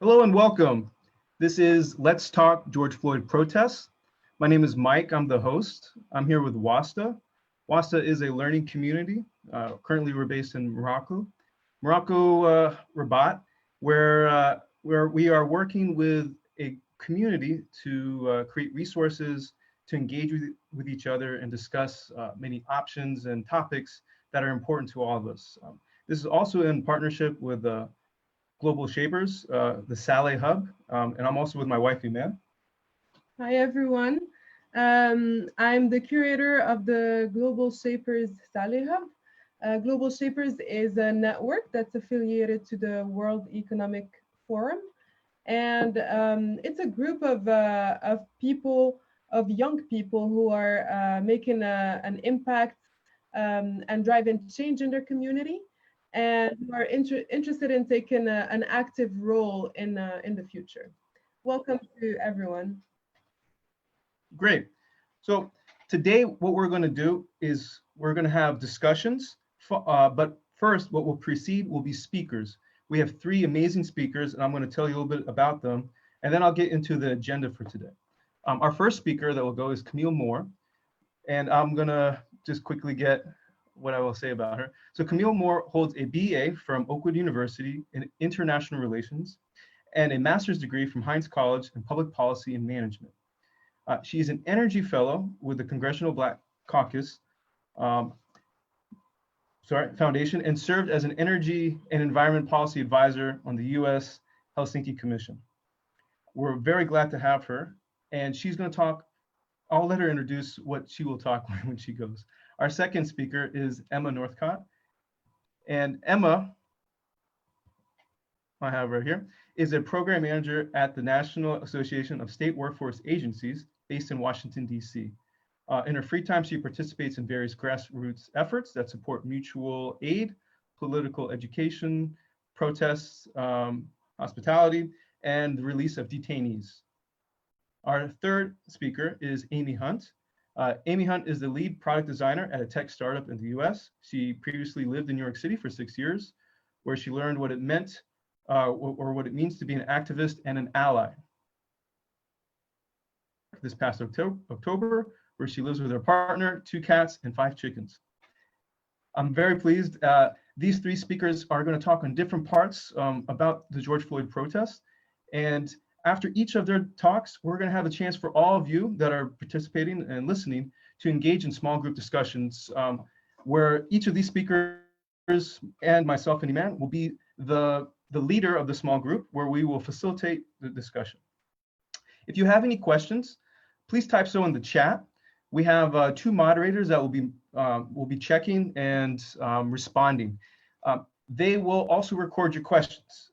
Hello and welcome. This is Let's Talk George Floyd Protests. My name is Mike, I'm the host. I'm here with Wasta. Wasta is a learning community. Currently we're based in Rabat, where we are working with a community to create resources to engage with each other and discuss many options and topics that are important to all of us. This is also in partnership with Global Shapers, the Saleh Hub, and I'm also with my wife, Iman. Hi, everyone. I'm the curator of the Global Shapers Saleh Hub. Global Shapers is a network that's affiliated to the World Economic Forum. And it's a group of people, of young people who are making an impact and driving change in their community, and who are interested in taking an active role in the future. Welcome to everyone. Great. So today, what we're going to do is we're going to have discussions, but first, what will precede will be speakers. We have three amazing speakers, and I'm going to tell you a little bit about them, and then I'll get into the agenda for today. Our first speaker that will go is Camille Moore, and I'm going to just quickly get what I will say about her. So Camille Moore holds a BA from Oakwood University in International Relations and a master's degree from Heinz College in Public Policy and Management. She is an energy fellow with the Congressional Black Caucus Foundation and served as an energy and environment policy advisor on the U.S. Helsinki Commission. We're very glad to have her, and she's going to talk. I'll let her introduce what she will talk when she goes. Our second speaker is Emma Northcott, and Emma, I have her here, is a program manager at the National Association of State Workforce Agencies based in Washington, D.C. In her free time, she participates in various grassroots efforts that support mutual aid, political education, protests, hospitality, and the release of detainees. Our third speaker is Amy Hunt. Amy Hunt is the lead product designer at a tech startup in the US. She previously lived in New York City for 6 years, where she learned what it meant or what it means to be an activist and an ally. This past October, where she lives with her partner, 2 cats, and 5 chickens. I'm very pleased. These three speakers are going to talk on different parts about the George Floyd protests. And after each of their talks, we're going to have a chance for all of you that are participating and listening to engage in small group discussions where each of these speakers and myself and Iman will be the leader of the small group where we will facilitate the discussion. If you have any questions, please type so in the chat. We have 2 moderators that will be checking and responding. They will also record your questions.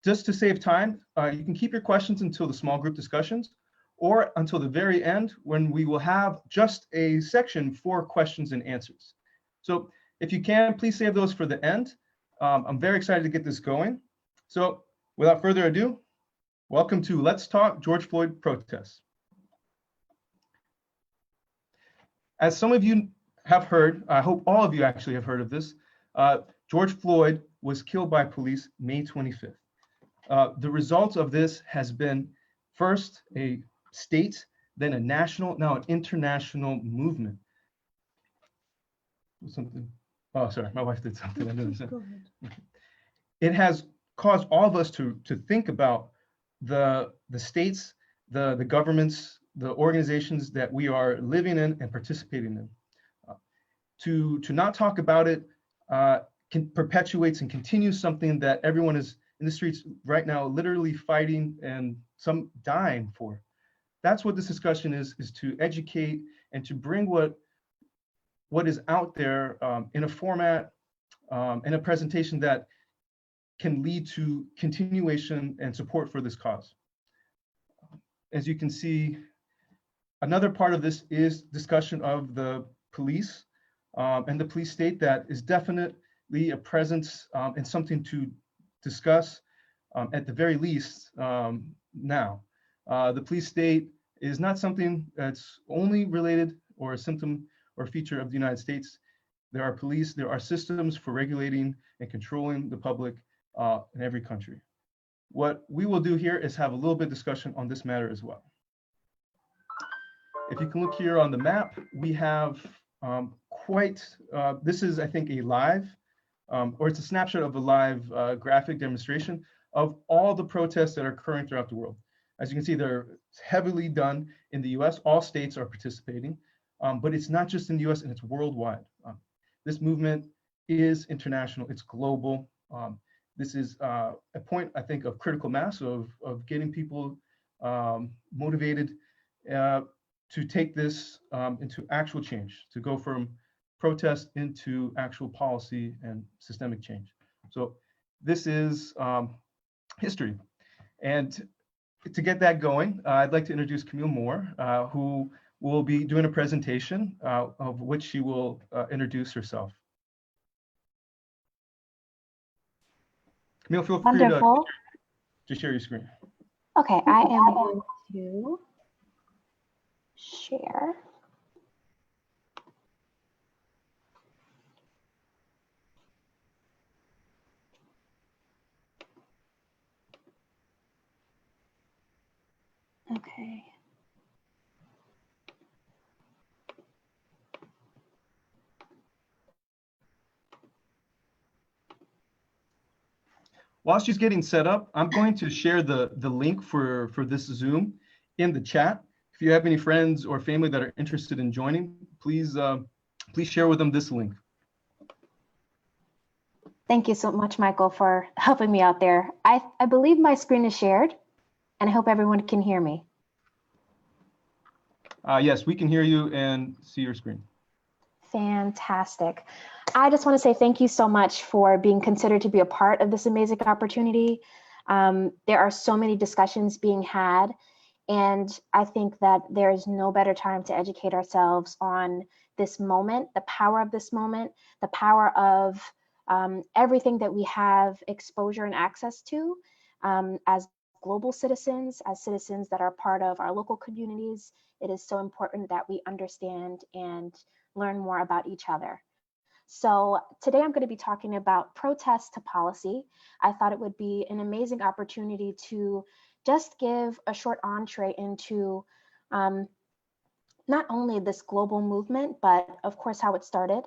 Just to save time, you can keep your questions until the small group discussions or until the very end when we will have just a section for questions and answers. So if you can, please save those for the end. I'm very excited to get this going. So without further ado, welcome to Let's Talk George Floyd Protests. As some of you have heard, I hope all of you actually have heard of this, George Floyd was killed by police May 25th. The result of this has been first a state, then a national, now an international movement. Something. Oh, sorry, my wife did something. I noticed that. Go ahead. It has caused all of us to think about the states, the governments, the organizations that we are living in and participating in. To not talk about it perpetuates and continues something that everyone is in the streets right now literally fighting and some dying for. That's what this discussion is to educate and to bring what is out there in a format, in a presentation that can lead to continuation and support for this cause. As you can see, another part of this is discussion of the police and the police state that is definitely a presence and something to discuss at the very least now. The police state is not something that's only related or a symptom or feature of the United States. There are police, there are systems for regulating and controlling the public in every country. What we will do here is have a little bit of discussion on this matter as well. If you can look here on the map, we have this is, I think, a live, or it's a snapshot of a live graphic demonstration of all the protests that are occurring throughout the world. As you can see, they're heavily done in the US. All states are participating, but it's not just in the US, and it's worldwide. This movement is international, it's global. This is a point, I think, of critical mass, of getting people motivated to take this into actual change, to go from protest into actual policy and systemic change. So this is history. And to get that going, I'd like to introduce Camille Moore, who will be doing a presentation of which she will introduce herself. Camille, feel free to share your screen. Okay, I am going to share. Okay. While she's getting set up, I'm going to share the link for this Zoom in the chat. If you have any friends or family that are interested in joining, please share with them this link. Thank you so much, Michael, for helping me out there. I believe my screen is shared, and I hope everyone can hear me. Yes, we can hear you and see your screen. Fantastic. I just want to say thank you so much for being considered to be a part of this amazing opportunity. There are so many discussions being had, and I think that there is no better time to educate ourselves on this moment, the power of this moment, the power of everything that we have exposure and access to as global citizens, as citizens that are part of our local communities. It is so important that we understand and learn more about each other. So today I'm going to be talking about protest to policy. I thought it would be an amazing opportunity to just give a short entree into not only this global movement, but of course how it started.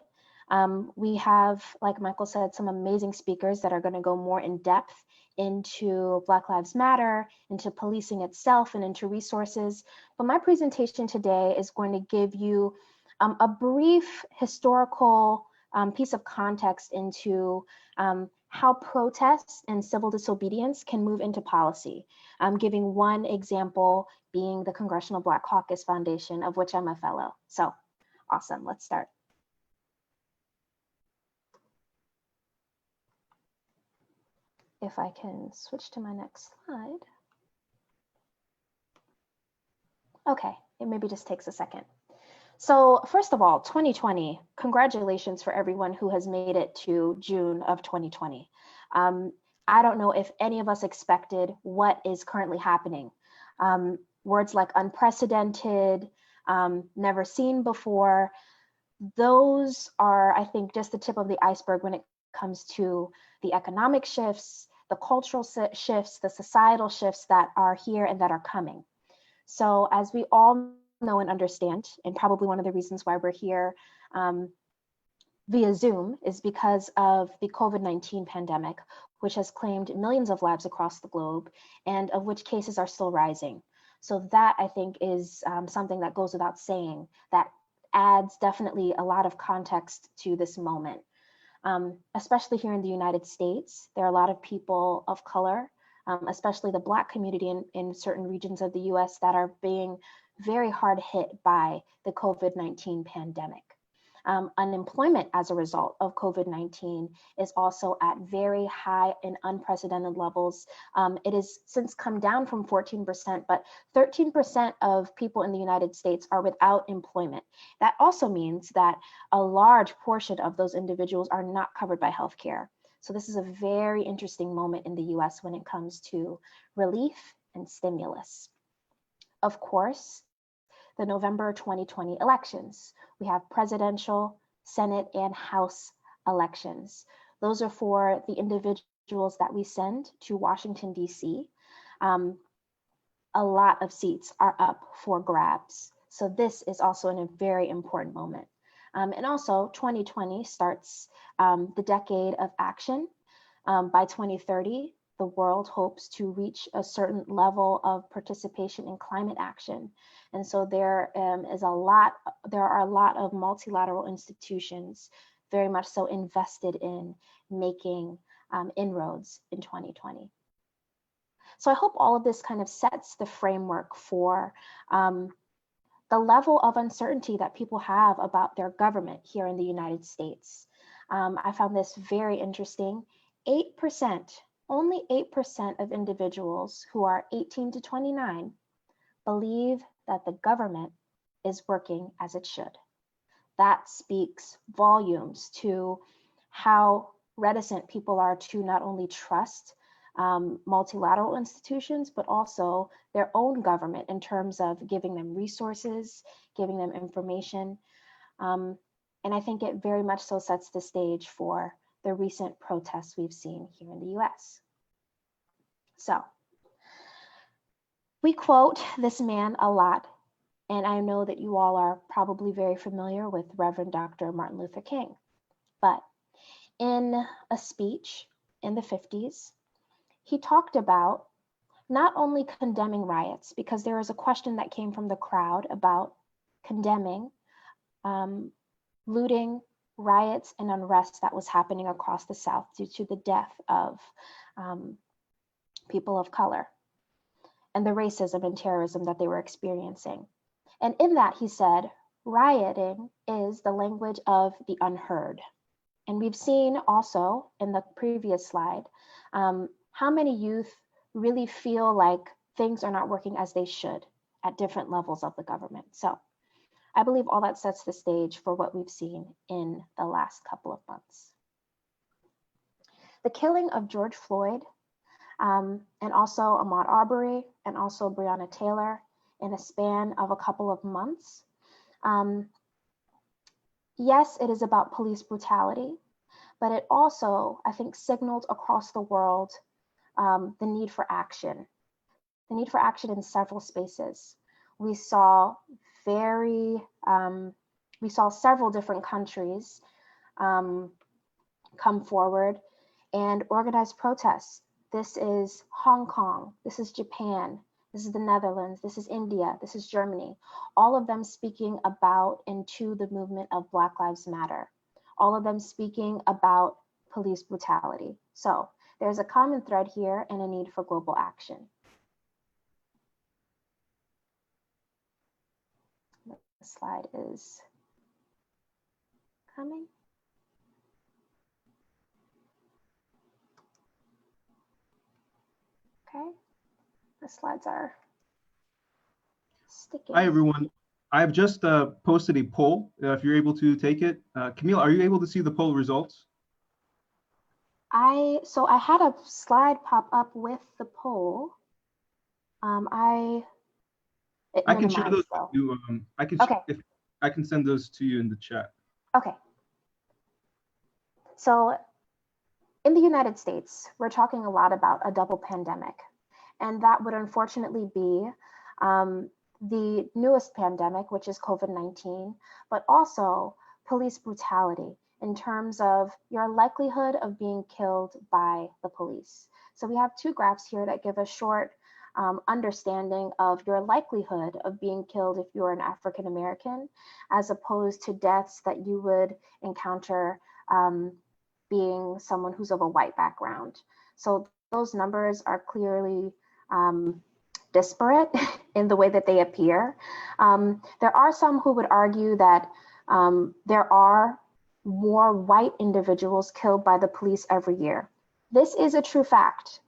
We have, like Michael said, some amazing speakers that are going to go more in depth into Black Lives Matter, into policing itself, and into resources. But my presentation today is going to give you a brief historical piece of context into how protests and civil disobedience can move into policy. I'm giving one example being the Congressional Black Caucus Foundation, of which I'm a fellow. So awesome, let's start. If I can switch to my next slide. Okay, it maybe just takes a second. So first of all, 2020, congratulations for everyone who has made it to June of 2020. I don't know if any of us expected what is currently happening. Words like unprecedented, never seen before, those are, I think, just the tip of the iceberg when it comes to the economic shifts, the cultural shifts, the societal shifts that are here and that are coming. So as we all know and understand, and probably one of the reasons why we're here via Zoom is because of the COVID-19 pandemic, which has claimed millions of lives across the globe, and of which cases are still rising. So that, I think, is something that goes without saying, that adds definitely a lot of context to this moment. Especially here in the United States, there are a lot of people of color, especially the Black community in certain regions of the US that are being very hard hit by the COVID-19 pandemic. Unemployment as a result of COVID-19 is also at very high and unprecedented levels. It has since come down from 14%, but 13% of people in the United States are without employment. That also means that a large portion of those individuals are not covered by healthcare. So this is a very interesting moment in the US when it comes to relief and stimulus. Of course, the November 2020 elections. We have presidential, Senate, and House elections. Those are for the individuals individuals that we send to Washington, D.C., a lot of seats are up for grabs. So this is also a very important moment. And also 2020 starts the decade of action. By 2030, the world hopes to reach a certain level of participation in climate action. And so there are a lot of multilateral institutions very much so invested in making inroads in 2020. So I hope all of this kind of sets the framework for the level of uncertainty that people have about their government here in the United States. I found this very interesting. 8%, only 8% of individuals who are 18 to 29 believe that the government is working as it should. That speaks volumes to how reticent people are to not only trust multilateral institutions, but also their own government in terms of giving them resources, giving them information. And I think it very much so sets the stage for the recent protests we've seen here in the US. So we quote this man a lot, and I know that you all are probably very familiar with Reverend Dr. Martin Luther King. But in a speech in the 50s, he talked about not only condemning riots, because there was a question that came from the crowd about condemning looting, riots, and unrest that was happening across the South due to the death of people of color and the racism and terrorism that they were experiencing. And in that, he said, rioting is the language of the unheard. And we've seen also in the previous slide, how many youth really feel like things are not working as they should at different levels of the government. So I believe all that sets the stage for what we've seen in the last couple of months. The killing of George Floyd and also Ahmaud Arbery and also Breonna Taylor in a span of a couple of months. Yes, it is about police brutality, but it also, I think, signaled across the world the need for action in several spaces. We saw several different countries come forward and organize protests. This is Hong Kong, this is Japan, this is the Netherlands, this is India, this is Germany, all of them speaking about and to the movement of Black Lives Matter, all of them speaking about police brutality. So there's a common thread here and a need for global action. The slide is coming. Okay, the slides are sticking. Hi, everyone. I've just posted a poll, if you're able to take it. Camille, are you able to see the poll results? So I had a slide pop up with the poll. I can share those with you. I can send those to you in the chat. Okay. So in the United States, we're talking a lot about a double pandemic, and that would unfortunately be the newest pandemic, which is COVID-19, but also police brutality in terms of your likelihood of being killed by the police. So we have two graphs here that give a short understanding of your likelihood of being killed if you're an African American, as opposed to deaths that you would encounter being someone who's of a white background. So those numbers are clearly disparate in the way that they appear. There are some who would argue that there are more white individuals killed by the police every year. This is a true fact,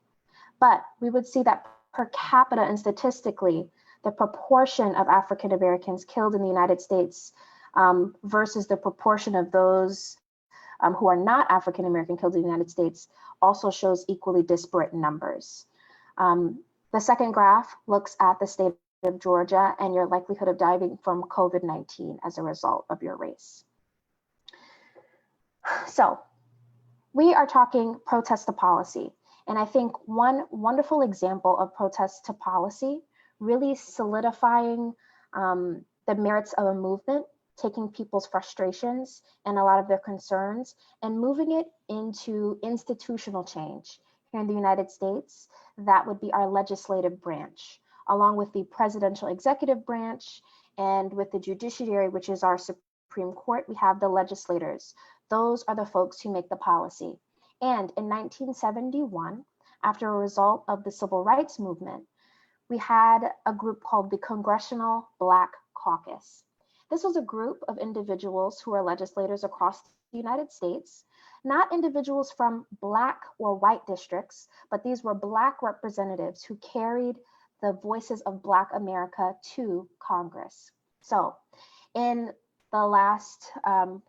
but we would see that per capita and statistically, the proportion of African Americans killed in the United States versus the proportion of those who are not African American killed in the United States also shows equally disparate numbers. The second graph looks at the state of Georgia and your likelihood of dying from COVID-19 as a result of your race. So we are talking protest to policy. And I think one wonderful example of protest to policy really solidifying the merits of a movement, taking people's frustrations and a lot of their concerns and moving it into institutional change. Here in the United States, that would be our legislative branch, along with the presidential executive branch, and with the judiciary, which is our Supreme Court, we have the legislators. Those are the folks who make the policy. And in 1971, after a result of the Civil Rights Movement, we had a group called the Congressional Black Caucus. This was a group of individuals who are legislators across the United States, not individuals from Black or white districts, but these were Black representatives who carried the voices of Black America to Congress. So in the last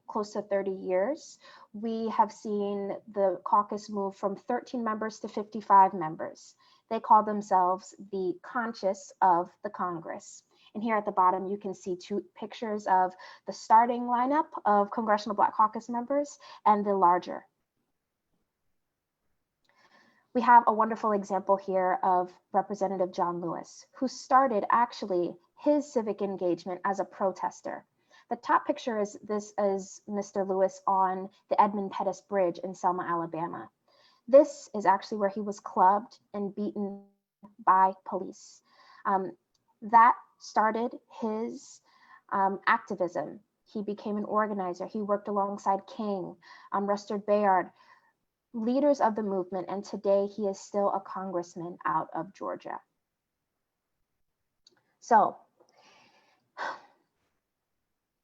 close to 30 years, we have seen the caucus move from 13 members to 55 members. They call themselves the Conscience of the Congress. And here at the bottom, you can see two pictures of the starting lineup of Congressional Black Caucus members and the larger. We have a wonderful example here of Representative John Lewis, who started actually his civic engagement as a protester. The top picture is Mr. Lewis on the Edmund Pettus Bridge in Selma, Alabama. This is actually where he was clubbed and beaten by police. That started his activism. He became an organizer. He worked alongside King, Rustard Bayard, leaders of the movement, and today he is still a congressman out of Georgia. So,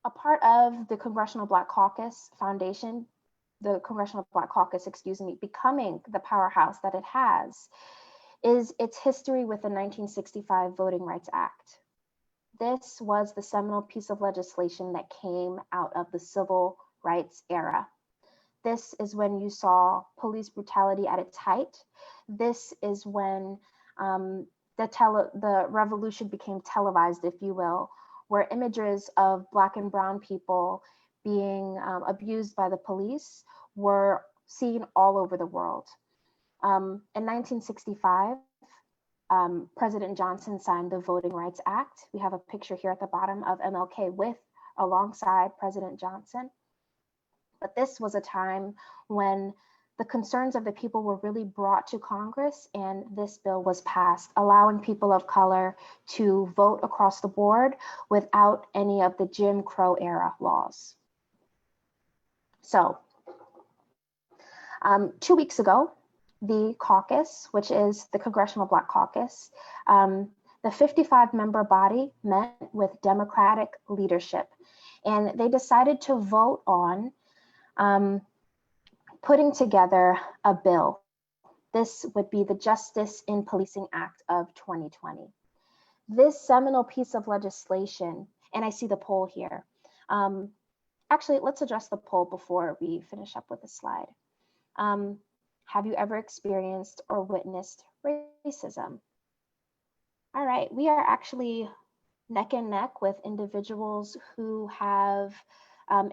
a part of the Congressional Black Caucus Foundation, the Congressional Black Caucus, becoming the powerhouse that it has, is its history with the 1965 Voting Rights Act. This was the seminal piece of legislation that came out of the civil rights era. This is when you saw police brutality at its height. This is when the revolution became televised, if you will, where images of Black and brown people being abused by the police were seen all over the world. In 1965, President Johnson signed the Voting Rights Act. We have a picture here at the bottom of MLK alongside President Johnson. But this was a time when the concerns of the people were really brought to Congress, and this bill was passed, allowing people of color to vote across the board without any of the Jim Crow era laws. So 2 weeks ago, the caucus, which is the Congressional Black Caucus, the 55-member body met with Democratic leadership, and they decided to vote on putting together a bill. This would be the Justice in Policing Act of 2020. This seminal piece of legislation, and I see the poll here. Actually, let's address the poll before we finish up with the slide. Have you ever experienced or witnessed racism? All right, we are actually neck and neck with individuals who have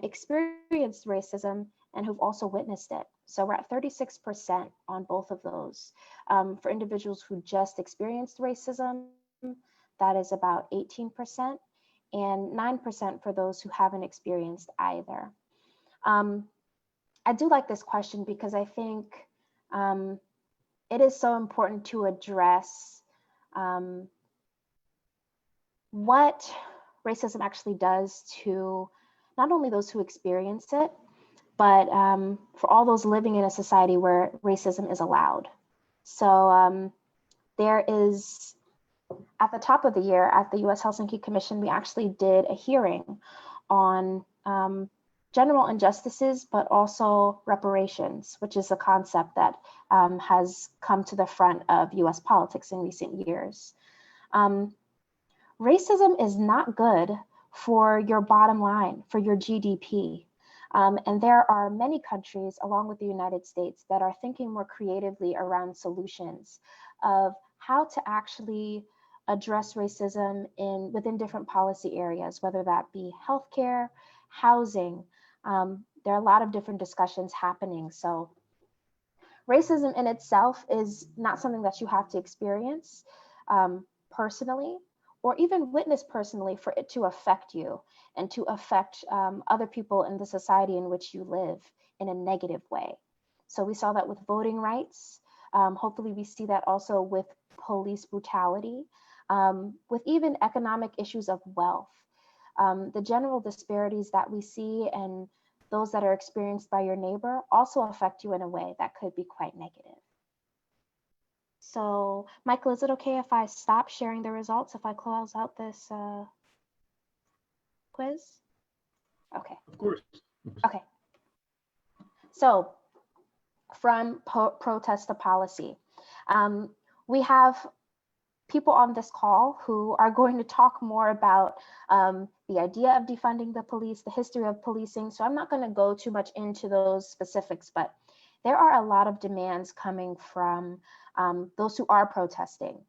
experienced racism and who've also witnessed it. So we're at 36% on both of those. For individuals who just experienced racism, that is about 18%, and 9% for those who haven't experienced either. I do like this question because I think it is so important to address what racism actually does to not only those who experience it, but for all those living in a society where racism is allowed. So there is, at the top of the year at the US Helsinki Commission, we actually did a hearing on general injustices, but also reparations, which is a concept that has come to the front of US politics in recent years. Racism is not good for your bottom line, for your GDP. And there are many countries, along with the United States, that are thinking more creatively around solutions of how to actually address racism within different policy areas, whether that be healthcare, housing. There are a lot of different discussions happening. So Racism in itself is not something that you have to experience personally or even witness personally for it to affect you and to affect other people in the society in which you live in a negative way. So we saw that with voting rights. Hopefully we see that also with police brutality, with even economic issues of wealth. The general disparities that we see and those that are experienced by your neighbor also affect you in a way that could be quite negative. So, Michael, is it okay if I stop sharing the results if I close out this quiz? Okay. Of course. Okay. So, from protest to policy, we have people on this call who are going to talk more about the idea of defunding the police, the history of policing. So I'm not going to go too much into those specifics, but there are a lot of demands coming from those who are protesting.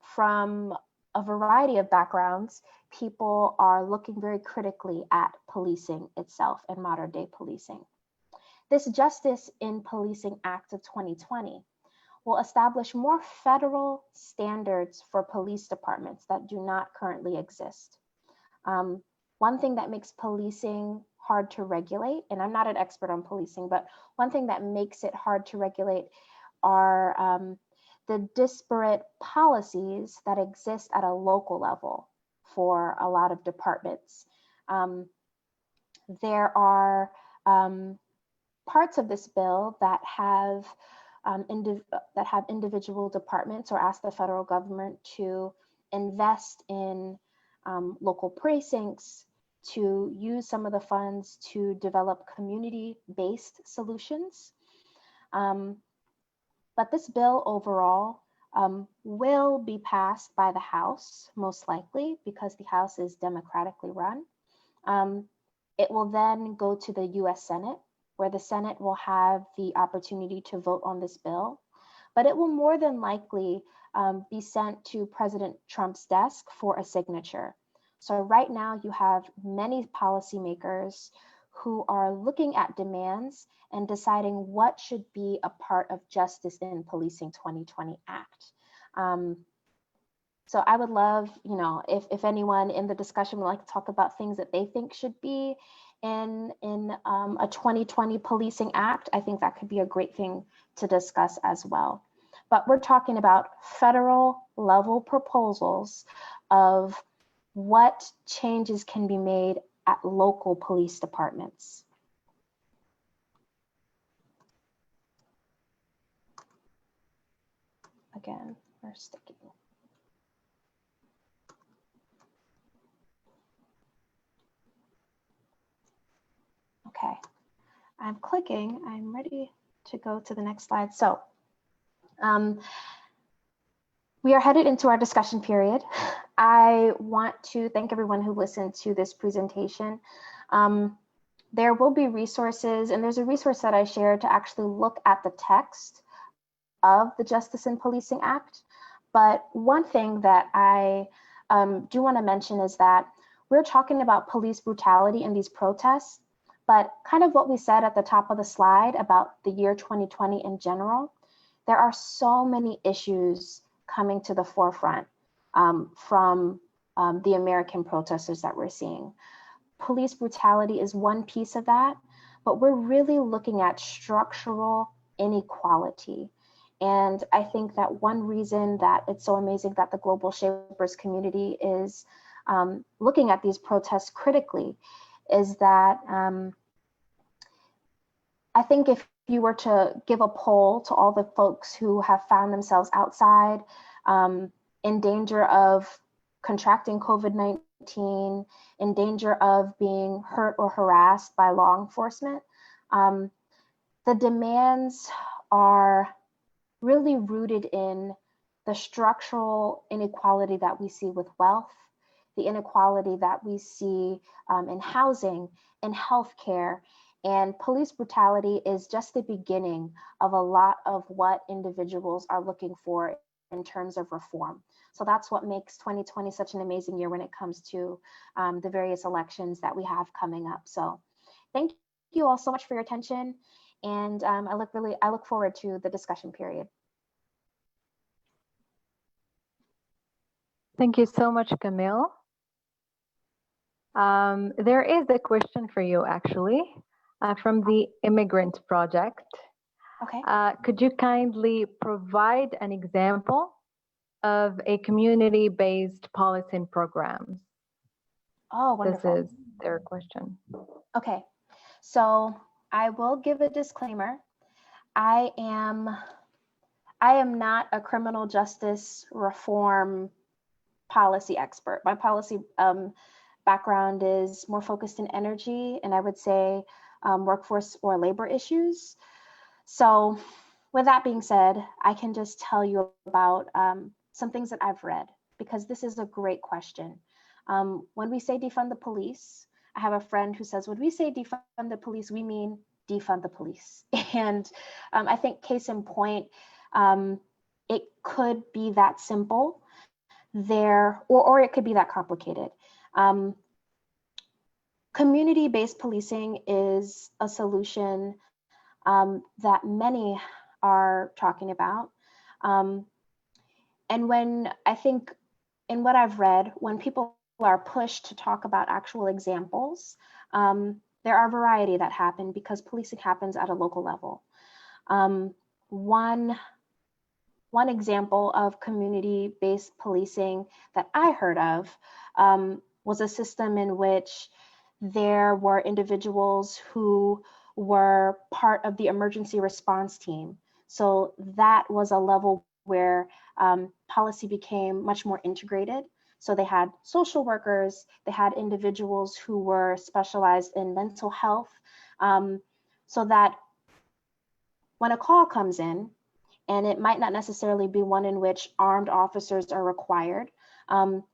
From a variety of backgrounds, people are looking very critically at policing itself and modern day policing. This Justice in Policing Act of 2020 will establish more federal standards for police departments that do not currently exist. One thing that makes policing hard to regulate, and I'm not an expert on policing, but one thing that makes it hard to regulate are the disparate policies that exist at a local level for a lot of departments. There are parts of this bill that have individual departments or ask the federal government to invest in local precincts, to use some of the funds to develop community-based solutions. But this bill overall will be passed by the House, most likely, because the House is democratically run. It will then go to the US Senate, where the Senate will have the opportunity to vote on this bill, but it will more than likely be sent to President Trump's desk for a signature. So right now you have many policymakers who are looking at demands and deciding what should be a part of Justice in Policing 2020 Act. So I would love, if anyone in the discussion would like to talk about things that they think should be in a 2020 Policing Act, I think that could be a great thing to discuss as well. But we're talking about federal level proposals of what changes can be made at local police departments. Again, we're sticking. Okay, I'm clicking, I'm ready to go to the next slide. So we are headed into our discussion period. I want to thank everyone who listened to this presentation. There will be resources, and there's a resource that I shared to actually look at the text of the Justice in Policing Act. But one thing that I do want to mention is that we're talking about police brutality in these protests, but kind of what we said at the top of the slide about the year 2020 in general, there are so many issues coming to the forefront from the American protesters that we're seeing. Police brutality is one piece of that, but we're really looking at structural inequality. And I think that one reason that it's so amazing that the Global Shapers community is looking at these protests critically is that I think if you were to give a poll to all the folks who have found themselves outside in danger of contracting COVID-19, in danger of being hurt or harassed by law enforcement, the demands are really rooted in the structural inequality that we see with wealth, the inequality that we see in housing and healthcare. And police brutality is just the beginning of a lot of what individuals are looking for in terms of reform. So that's what makes 2020 such an amazing year when it comes to the various elections that we have coming up. So thank you all so much for your attention. And I look forward to the discussion period. Thank you so much, Camille. There is a question for you, actually, from the Immigrant Project. Okay. Could you kindly provide an example of a community-based policy and programs? Oh, wonderful. This is their question. Okay, so I will give a disclaimer. I am not a criminal justice reform policy expert. My policy background is more focused in energy, and I would say workforce or labor issues. So with that being said, I can just tell you about some things that I've read, because this is a great question. When we say defund the police, I have a friend who says, when we say defund the police, we mean defund the police. And I think case in point, it could be that simple there, or it could be that complicated. Community-based policing is a solution that many are talking about. And when I think in what I've read, when people are pushed to talk about actual examples, there are a variety that happen because policing happens at a local level. One example of community-based policing that I heard of was a system in which there were individuals who were part of the emergency response team. So that was a level where policy became much more integrated. So they had social workers, they had individuals who were specialized in mental health, so that when a call comes in, and it might not necessarily be one in which armed officers are required,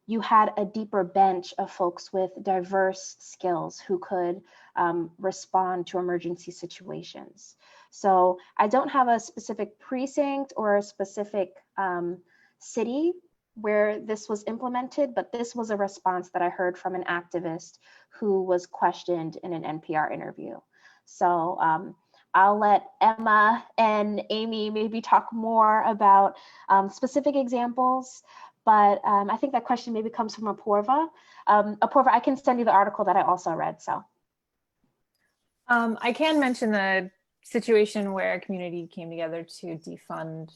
you had a deeper bench of folks with diverse skills who could respond to emergency situations. So I don't have a specific precinct or a specific city where this was implemented, but this was a response that I heard from an activist who was questioned in an NPR interview. So I'll let Emma and Amy maybe talk more about specific examples, but I think that question maybe comes from Apoorva. Apoorva, I can send you the article that I also read, so. I can mention the situation where a community came together to defund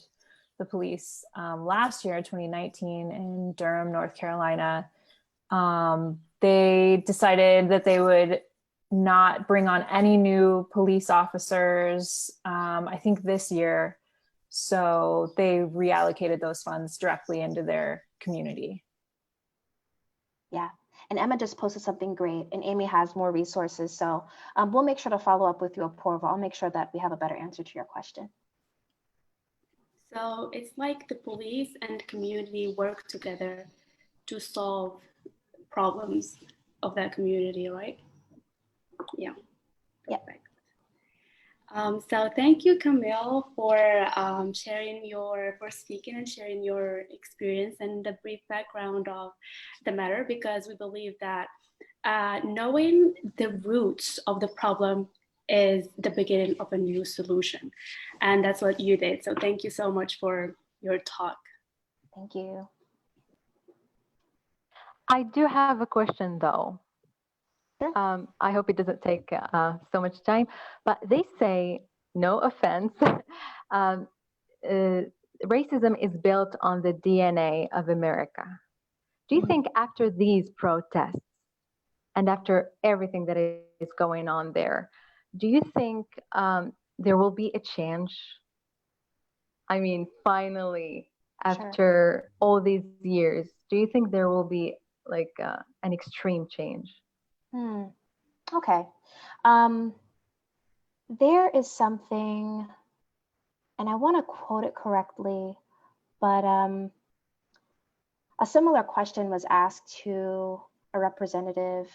the police last year, 2019, in Durham, North Carolina. They decided that they would not bring on any new police officers, I think this year. So they reallocated those funds directly into their community. Yeah, and Emma just posted something great, and Amy has more resources. So we'll make sure to follow up with you, Apoorva. I'll make sure that we have a better answer to your question. So it's like the police and community work together to solve problems of that community, right? Yeah. Perfect. So thank you, Camille, for speaking and sharing your experience and the brief background of the matter, because we believe that knowing the roots of the problem is the beginning of a new solution. And that's what you did. So thank you so much for your talk. Thank you. I do have a question though. Sure. I hope it doesn't take so much time, but they say, no offense, racism is built on the DNA of America. Do you think after these protests and after everything that is going on there, do you think there will be a change? I mean, finally, after all these years, do you think there will be like an extreme change? Okay. There is something, and I want to quote it correctly, but a similar question was asked to a representative.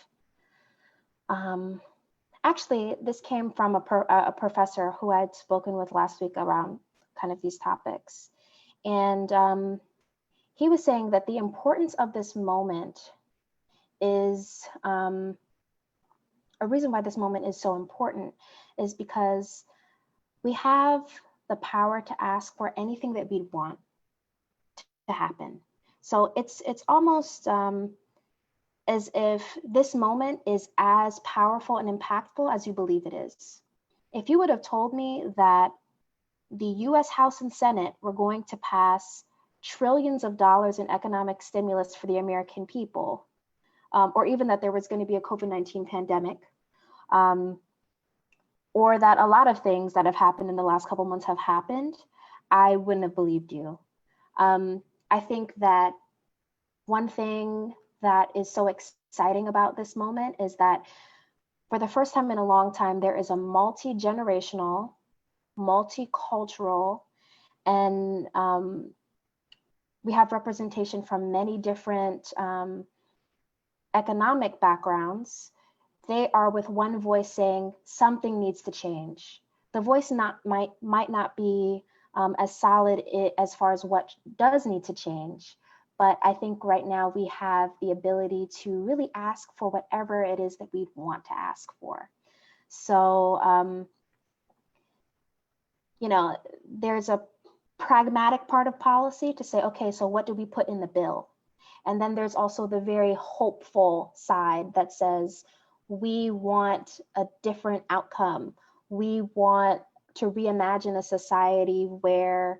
Actually, this came from a professor who I'd spoken with last week around kind of these topics. And he was saying that the importance of this moment is, a reason why this moment is so important is because we have the power to ask for anything that we want to happen. So it's almost as if this moment is as powerful and impactful as you believe it is. If you would have told me that the US House and Senate were going to pass trillions of dollars in economic stimulus for the American people, or even that there was going to be a COVID-19 pandemic, or that a lot of things that have happened in the last couple months have happened, I wouldn't have believed you. I think that one thing that is so exciting about this moment is that for the first time in a long time, there is a multi-generational, multicultural, and we have representation from many different economic backgrounds. They are with one voice saying something needs to change. The voice might not be as solid as far as what does need to change, but I think right now we have the ability to really ask for whatever it is that we want to ask for. So, you know, there's a pragmatic part of policy to say, okay, so what do we put in the bill? And then there's also the very hopeful side that says, we want a different outcome. We want to reimagine a society where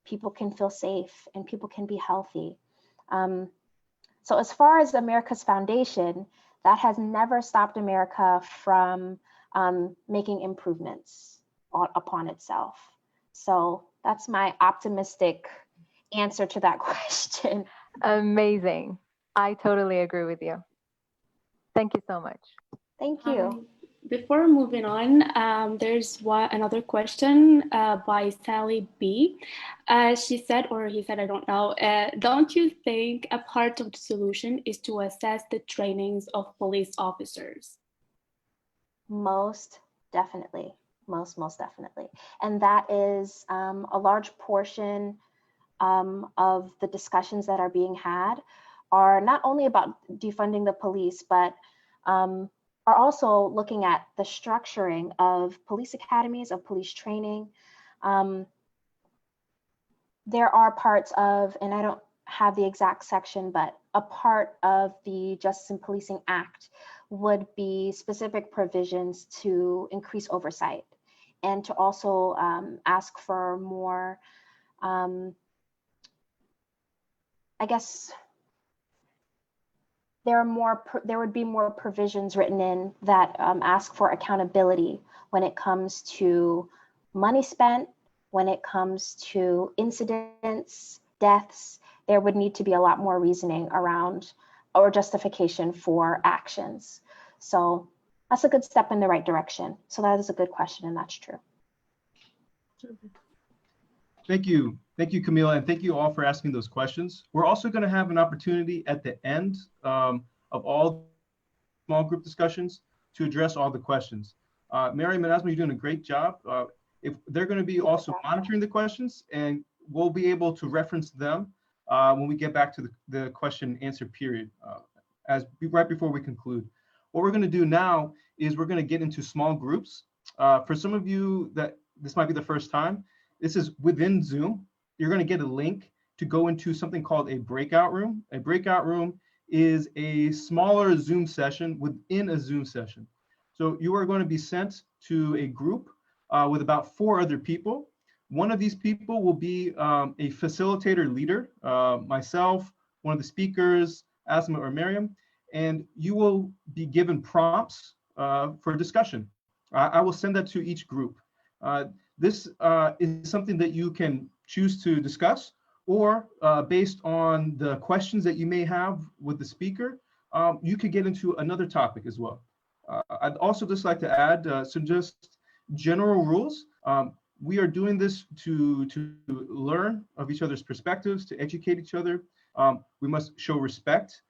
people can feel safe and people can be healthy. So as far as America's foundation, that has never stopped America from making improvements upon itself. So that's my optimistic answer to that question. Amazing. I totally agree with you. Thank you so much. Thank you. Before moving on, there's another question by Sally B. She said, or he said, I don't know, don't you think a part of the solution is to assess the trainings of police officers? Most definitely, most definitely. And that is a large portion of the discussions that are being had are not only about defunding the police, but are also looking at the structuring of police academies, of police training. There are parts of, and I don't have the exact section, but a part of the Justice and Policing Act would be specific provisions to increase oversight and to also ask for more, I guess, there would be more provisions written in that ask for accountability when it comes to money spent, when it comes to incidents, deaths. There would need to be a lot more reasoning around or justification for actions. So that's a good step in the right direction. So that is a good question, and that's true. Thank you. Thank you, Camila, and thank you all for asking those questions. We're also going to have an opportunity at the end of all small group discussions to address all the questions. Mary Menasma, you're doing a great job. If they're going to be also monitoring the questions, and we'll be able to reference them when we get back to the question and answer period, right before we conclude. What we're going to do now is we're going to get into small groups. For some of you that this might be the first time, this is within Zoom. You're going to get a link to go into something called a breakout room. A breakout room is a smaller Zoom session within a Zoom session. So you are going to be sent to a group with about 4 other people. One of these people will be a facilitator leader, myself, one of the speakers, Asma or Miriam, and you will be given prompts for discussion. I will send that to each group. This is something that you can choose to discuss, or based on the questions that you may have with the speaker, you could get into another topic as well. I'd also just like to add some just general rules. We are doing this to learn of each other's perspectives, to educate each other. We must show respect,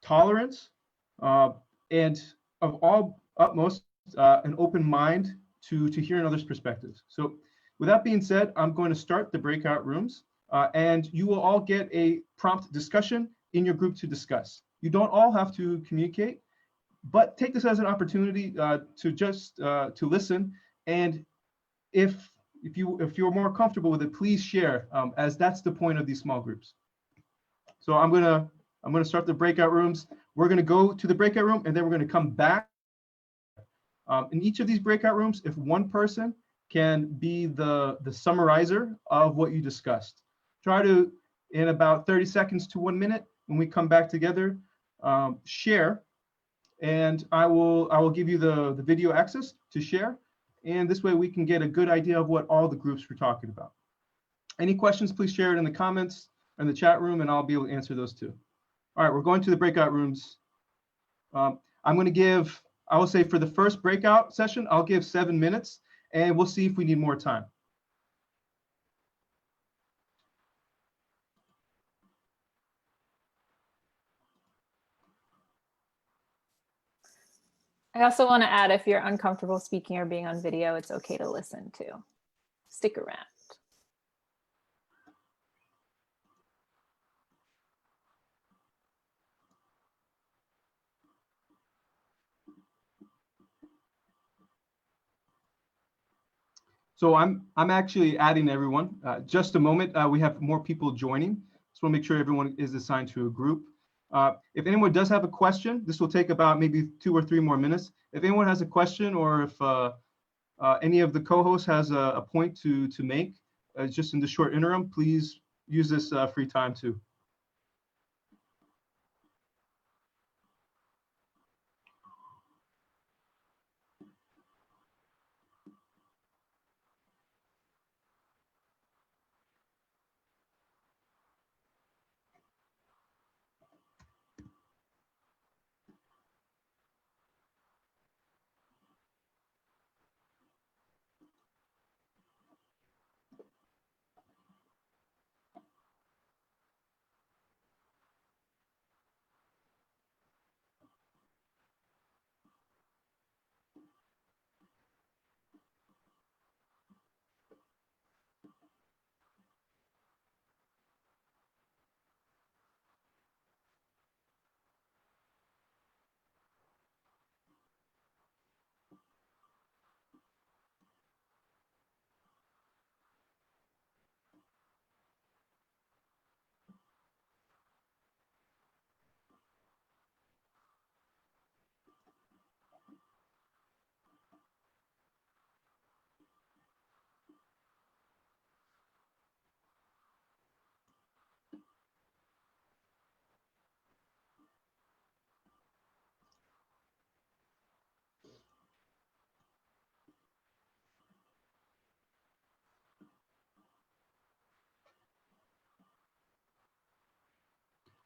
tolerance, and of all utmost, an open mind to hearing others' perspectives. So with that being said, I'm going to start the breakout rooms, and you will all get a prompt discussion in your group to discuss. You don't all have to communicate, but take this as an opportunity to just to listen And if you're more comfortable with it, please share, as that's the point of these small groups. So I'm gonna start the breakout rooms. We're gonna go to the breakout room, and then we're gonna come back. In each of these breakout rooms, if one person can be the summarizer of what you discussed, try to, in about 30 seconds to 1 minute, when we come back together, share, and I will give you the video access to share, and this way we can get a good idea of what all the groups were talking about. Any questions, please share it in the comments in the chat room, and I'll be able to answer those too. All right, we're going to the breakout rooms. I'm going to give, I will say for the first breakout session, I'll give 7 minutes, and we'll see if we need more time. I also want to add, if you're uncomfortable speaking or being on video, it's okay to listen too. Stick around. So I'm actually adding everyone. Just a moment, we have more people joining. Just want to make sure everyone is assigned to a group. If anyone does have a question, this will take about maybe 2 or 3 more minutes. If anyone has a question, or if any of the co-hosts has a point to make, just in the short interim, please use this free time too.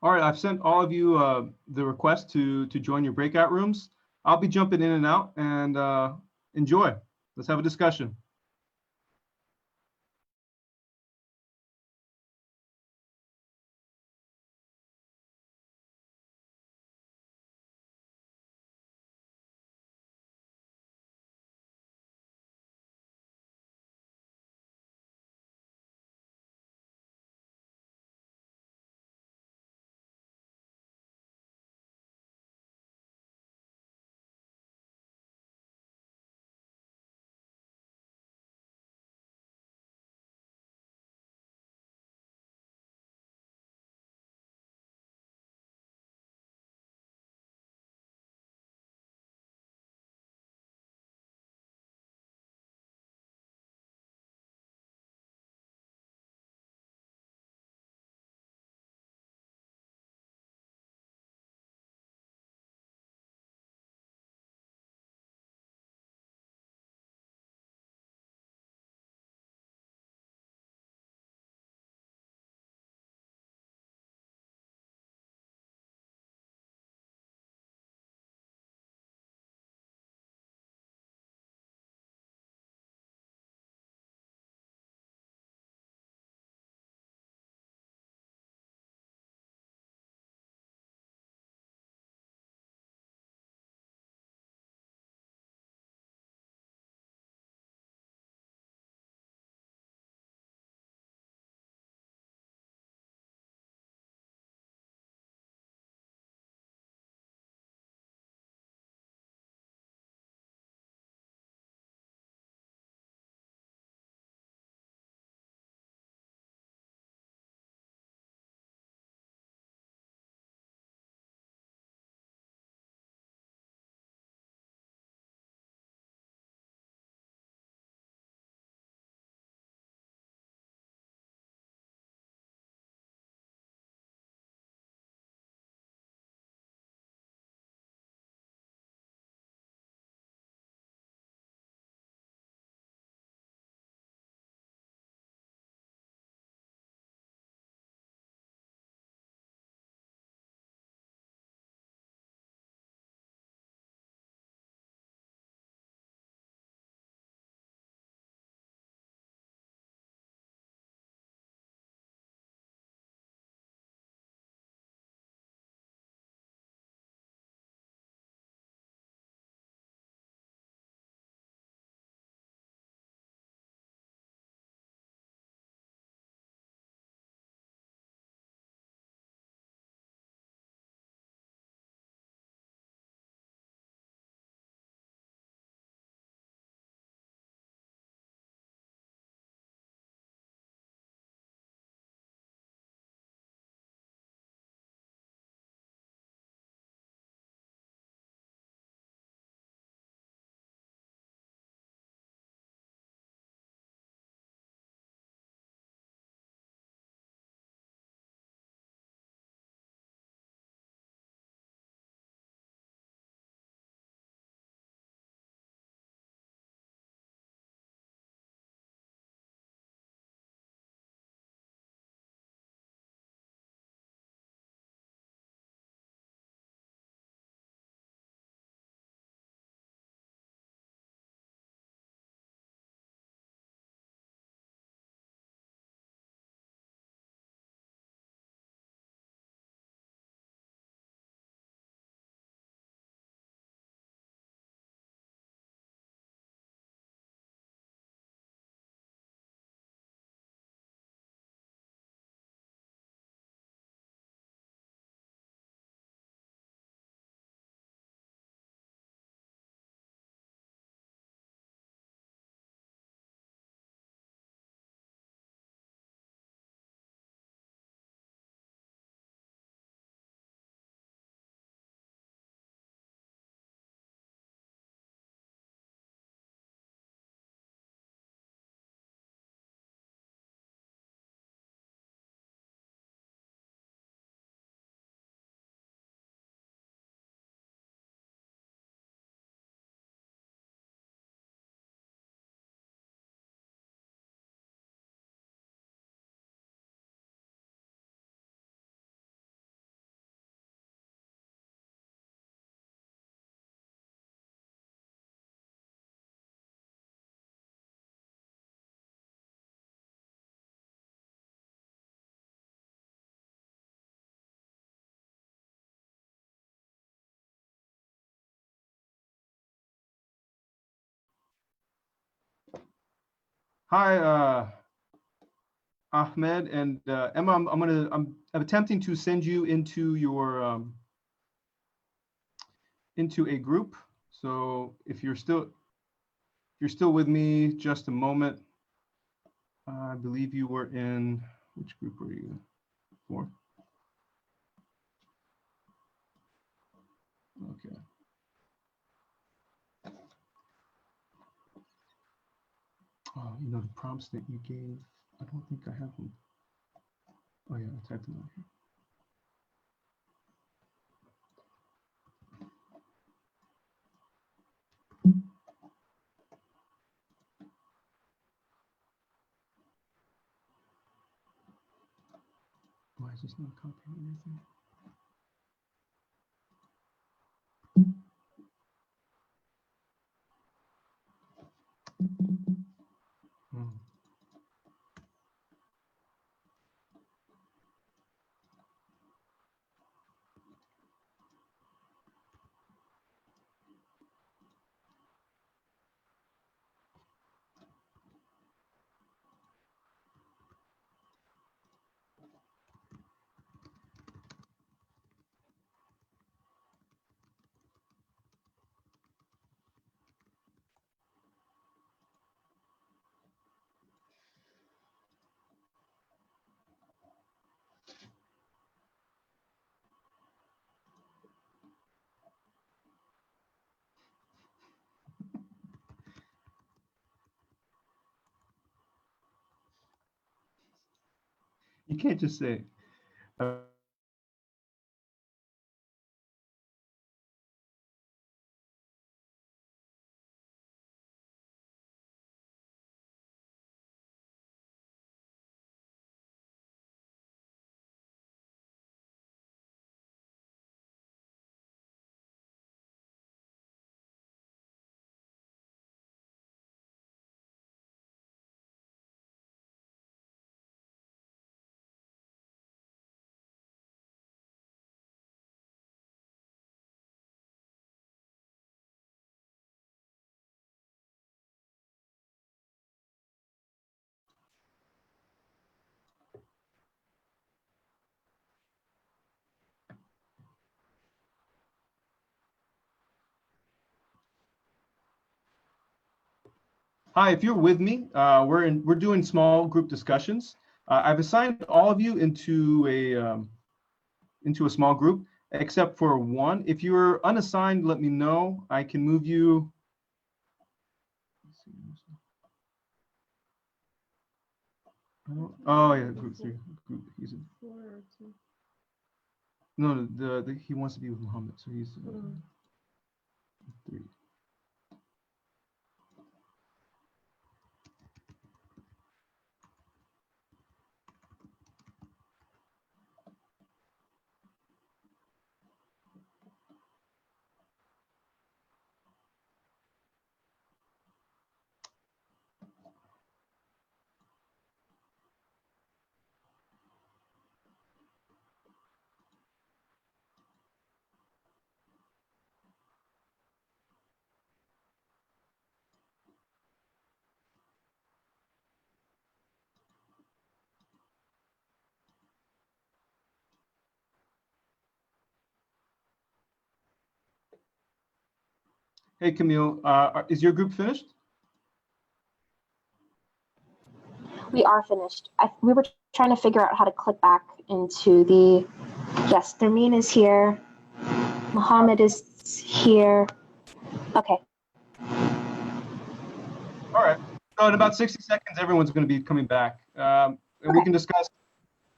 All right, I've sent all of you the request to join your breakout rooms. I'll be jumping in and out, and enjoy. Let's have a discussion. Hi, Ahmed and Emma. I'm attempting to send you into your into a group. So if you're still with me, just a moment. I believe you were in, which group were you for? Okay. Oh, you know, the prompts that you gave, I don't think I have them. Oh yeah, I typed them out here. Why is this not copying anything? Hmm. You can't just say, hi, if you're with me, we're doing small group discussions. I've assigned all of you into a small group, except for one. If you're unassigned, let me know. I can move you. Oh yeah, group 3. Group. He's a, no, he wants to be with Muhammad, so he's 3. Hey Camille, is your group finished? We are finished. We were trying to figure out how to click back into the, yes, Thermine is here. Mohammed is here. Okay. All right. So in about 60 seconds, everyone's going to be coming back. And we can discuss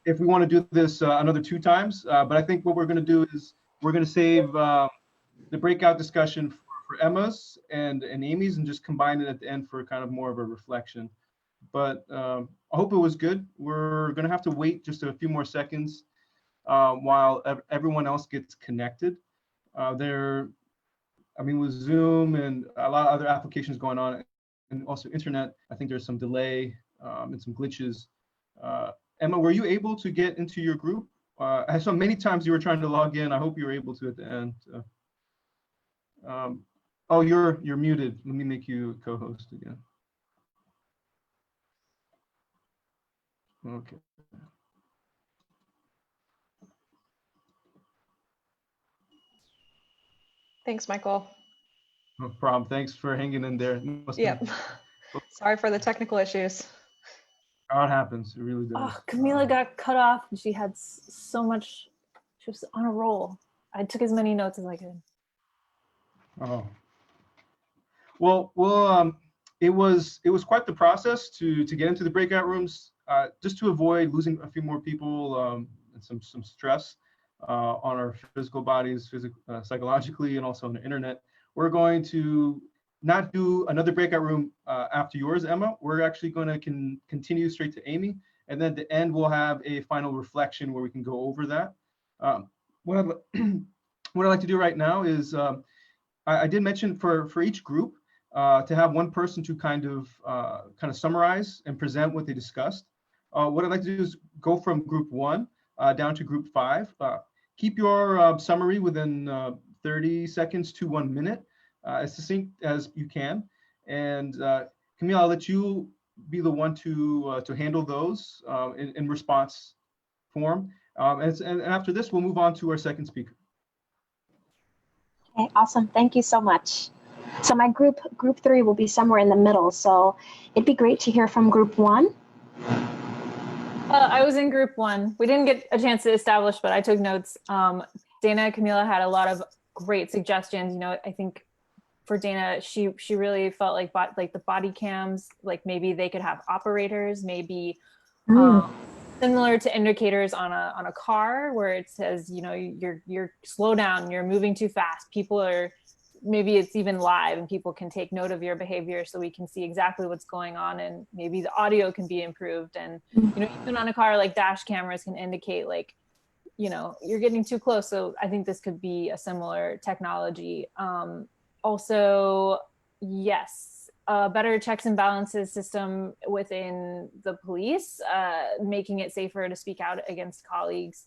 if we want to do this another 2 times. But I think what we're going to do is we're going to save the breakout discussion for Emma's and Amy's and just combine it at the end for kind of more of a reflection. But I hope it was good. We're going to have to wait just a few more seconds while everyone else gets connected. I mean, with Zoom and a lot of other applications going on, and also internet, I think there's some delay and some glitches. Emma, were you able to get into your group? I saw many times you were trying to log in. I hope you were able to at the end. Oh, you're muted. Let me make you co-host again. Okay. Thanks, Michael. No problem. Thanks for hanging in there. Yep. Sorry for the technical issues. How it happens. It really does. Oh, Camila got cut off and she had so much, she was on a roll. I took as many notes as I could. Oh. Well, it was quite the process to get into the breakout rooms, just to avoid losing a few more people and some stress on our physical bodies, psychologically, and also on the internet. We're going to not do another breakout room after yours, Emma. We're actually going to continue straight to Amy, and then at the end we'll have a final reflection where we can go over that. What I'd like to do right now is I did mention for each group to have one person to kind of summarize and present what they discussed. What I'd like to do is go from group 1 down to group 5. Keep your summary within 30 seconds to 1 minute, as succinct as you can. And Camille, I'll let you be the one to handle those in response form. And after this, we'll move on to our second speaker. Okay, awesome. Thank you so much. So my group 3 will be somewhere in the middle. So it'd be great to hear from group 1. I was in group 1. We didn't get a chance to establish, but I took notes. Dana and Camila had a lot of great suggestions. You know, I think for Dana, she really felt like the body cams, like maybe they could have operators, maybe similar to indicators on a car where it says, you know, you're slow down, you're moving too fast. People are, maybe it's even live and people can take note of your behavior so we can see exactly what's going on, and maybe the audio can be improved. And, you know, even on a car, like dash cameras can indicate like, you know, you're getting too close. So I think this could be a similar technology. Also, yes, a better checks and balances system within the police, making it safer to speak out against colleagues.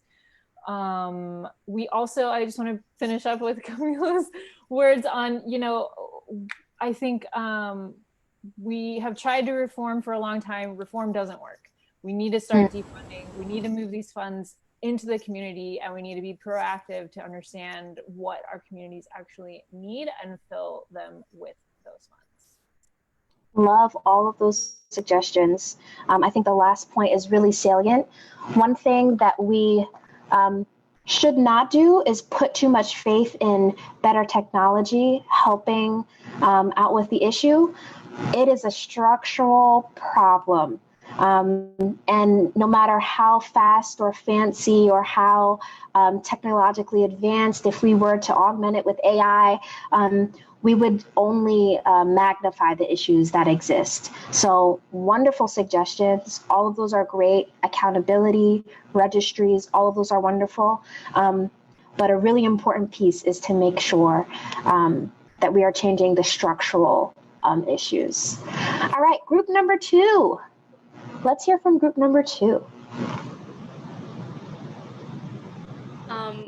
We also, I just want to finish up with Camila's words on, you know, I think we have tried to reform for a long time. Reform doesn't work. We need to start defunding. We need to move these funds into the community, and we need to be proactive to understand what our communities actually need and fill them with those funds. Love all of those suggestions. I think the last point is really salient. One thing that we should not do is put too much faith in better technology helping out with the issue. It is a structural problem. And no matter how fast or fancy or how technologically advanced, if we were to augment it with AI, we would only magnify the issues that exist. So wonderful suggestions. All of those are great. Accountability, registries, all of those are wonderful. But a really important piece is to make sure that we are changing the structural issues. All right, group number 2. Let's hear from group number 2.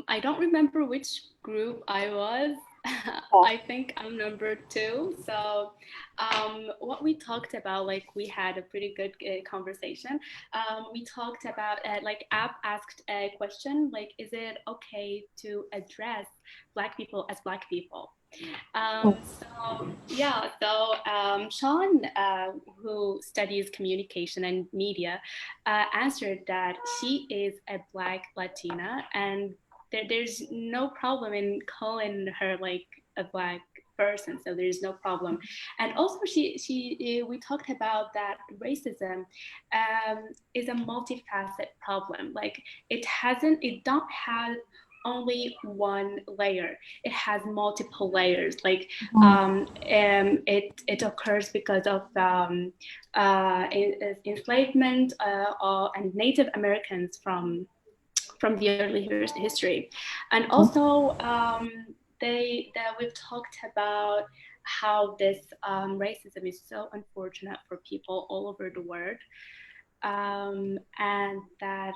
I don't remember which group I was. I think I'm number 2. So what we talked about, like we had a pretty good conversation. We talked about like App asked a question, like, is it okay to address Black people as Black people? Sean, who studies communication and media, answered that she is a Black Latina, and there's no problem in calling her like a Black person, so there's no problem. And also we talked about that racism is a multifaceted problem. Like it don't have only one layer. It has multiple layers. Like it occurs because of enslavement and Native Americans from the early history, and also we've talked about how this racism is so unfortunate for people all over the world, and that.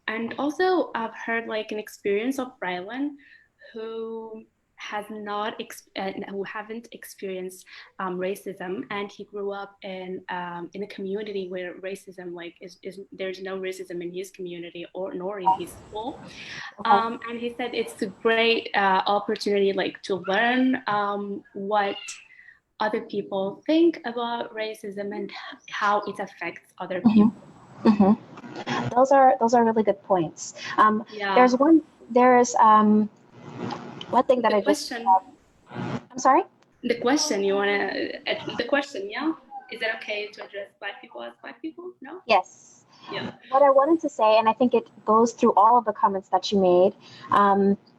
And also I've heard like an experience of Rylan, who who haven't experienced racism, and he grew up in a community where racism is there's no racism in his community or nor in his school. And he said it's a great opportunity to learn what other people think about racism and how it affects other people. Mm-hmm. Those are really good points. Yeah. There's one thing that I'm sorry? The question the question, yeah? Is it okay to address Black people as Black people? No? Yes. Yeah. What I wanted to say, and I think it goes through all of the comments that you made,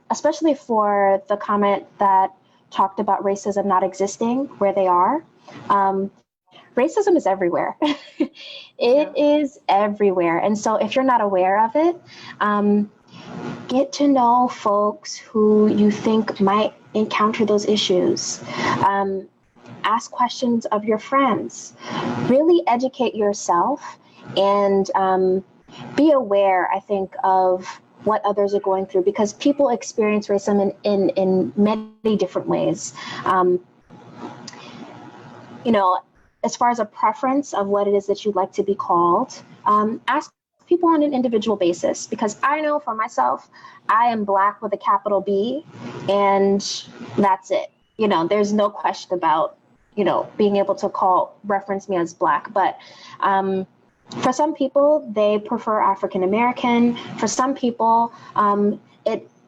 especially for the comment that talked about racism not existing where they are. Racism is everywhere. It is everywhere. And so if you're not aware of it, get to know folks who you think might encounter those issues. Ask questions of your friends. Really educate yourself and be aware, I think, of what others are going through, because people experience racism in many different ways. As far as a preference of what it is that you'd like to be called, ask people on an individual basis, because I know for myself, I am Black with a capital B, and that's it. There's no question about, being able to reference me as Black. But for some people, they prefer African American. For some people,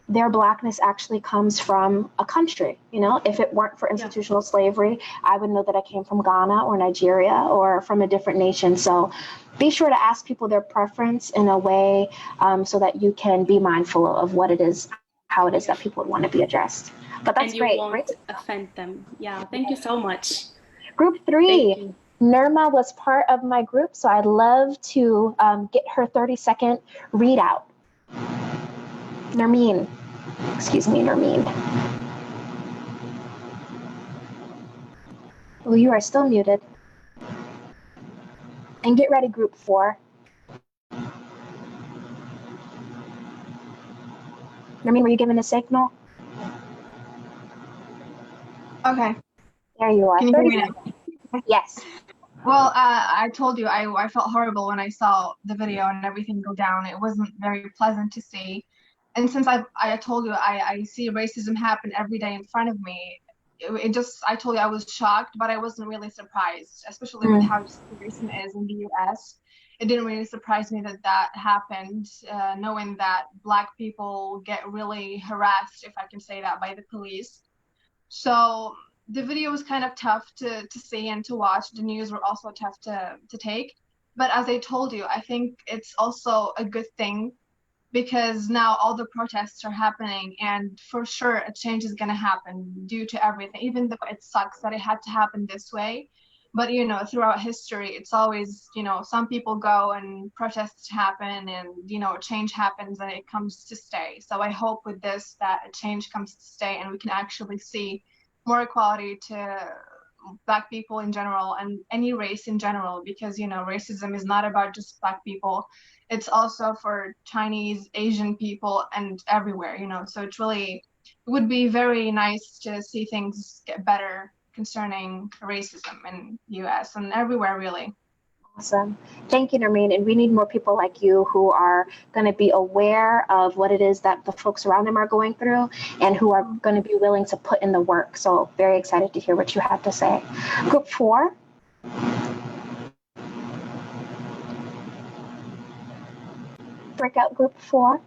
their Blackness actually comes from a country. If it weren't for institutional slavery, I would know that I came from Ghana or Nigeria or from a different nation. So be sure to ask people their preference in a way so that you can be mindful of how it is that people would want to be addressed. But that's great. And you won't offend them. Yeah, thank you so much. Group 3, Nirma was part of my group, so I'd love to get her 30-second readout. Nermeen. Oh, you are still muted. And get ready, group 4. Nermeen, were you given a signal? Okay. There you are. Can you hear me now? Yes. Well, I told you I felt horrible when I saw the video and everything go down. It wasn't very pleasant to see. And since I told you I see racism happen every day in front of me, I told you I was shocked, but I wasn't really surprised, especially with how racism is in the US. It didn't really surprise me that happened, knowing that Black people get really harassed, if I can say that, by the police. So the video was kind of tough to see and to watch. The news were also tough to take. But as I told you, I think it's also a good thing, because now all the protests are happening, and for sure a change is going to happen due to everything, even though it sucks that it had to happen this way. But throughout history, it's always, some people go and protests happen, and change happens and it comes to stay. So I hope with this that a change comes to stay and we can actually see more equality to Black people in general and any race in general, because racism is not about just Black people. It's also for Chinese, Asian people, and everywhere. So it would be very nice to see things get better concerning racism in the US and everywhere, really. Awesome. Thank you, Nermeen. And we need more people like you who are going to be aware of what it is that the folks around them are going through and who are going to be willing to put in the work. So very excited to hear what you have to say. Group 4. Breakout group 4.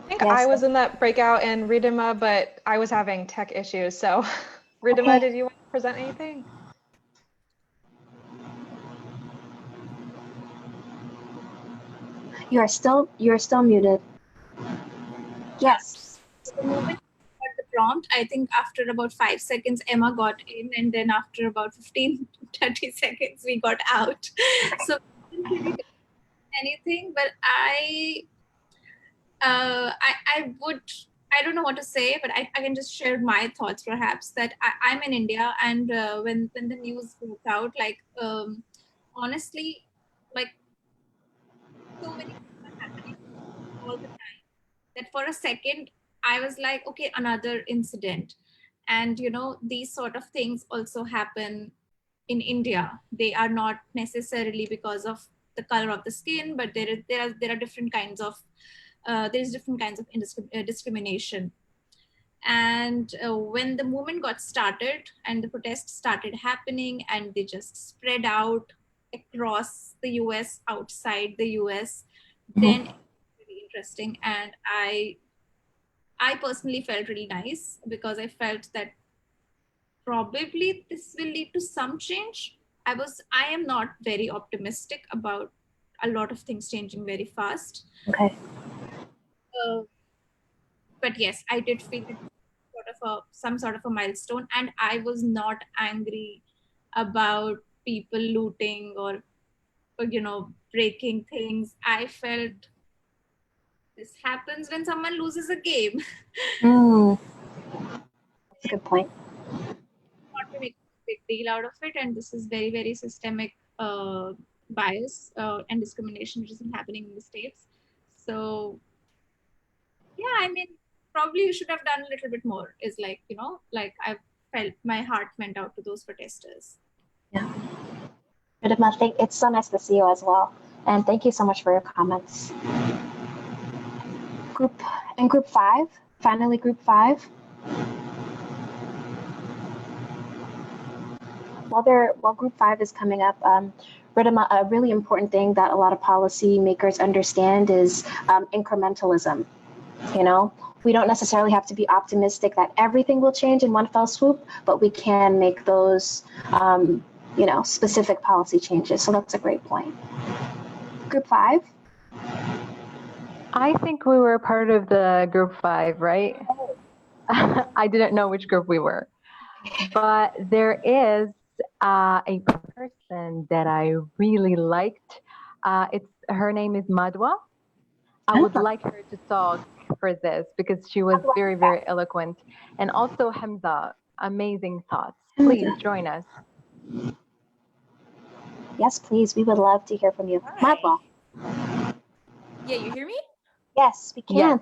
I think I was in that breakout and Ridima, but I was having tech issues. So Ridima, did you want to present anything? You're still muted. Yes. The moment I got the prompt, I think after about 5 seconds, Emma got in, and then after about 15, 30 seconds, we got out. So I didn't really do anything, but I don't know what to say, but I can just share my thoughts perhaps, that I'm in India, and when the news broke out, honestly, so many things are happening all the time that for a second I was like, okay, another incident. And these sort of things also happen in India. They are not necessarily because of the color of the skin, but there are different kinds of discrimination. And when the movement got started and the protests started happening and they just spread out across the US, outside the US, then it was really interesting. And I personally felt really nice because I felt that probably this will lead to some change. I am not very optimistic about a lot of things changing very fast. Okay. But yes, I did feel it some sort of a milestone, and I was not angry about people looting or breaking things. I felt this happens when someone loses a game. That's a good point. Not to make a big deal out of it, and this is very, very systemic bias and discrimination which is happening in the States. So yeah, I mean, probably you should have done a little bit more, is like, I felt my heart went out to those protesters. Yeah. Ridhima, it's so nice to see you as well. And thank you so much for your comments. Group 5, finally group 5. While group 5 is coming up, Ridhima, a really important thing that a lot of policy makers understand is incrementalism. We don't necessarily have to be optimistic that everything will change in one fell swoop, but we can make those, specific policy changes. So that's a great point. Group 5? I think we were part of the group 5, right? I didn't know which group we were. But there is a person that I really liked. Her name is Madwa. I would like her to talk for this because she was very, very eloquent. And also Hamza, amazing thoughts. Please join us. Yes, please. We would love to hear from you. Hi. Madwa. Yeah, you hear me? Yes, we can. Yes.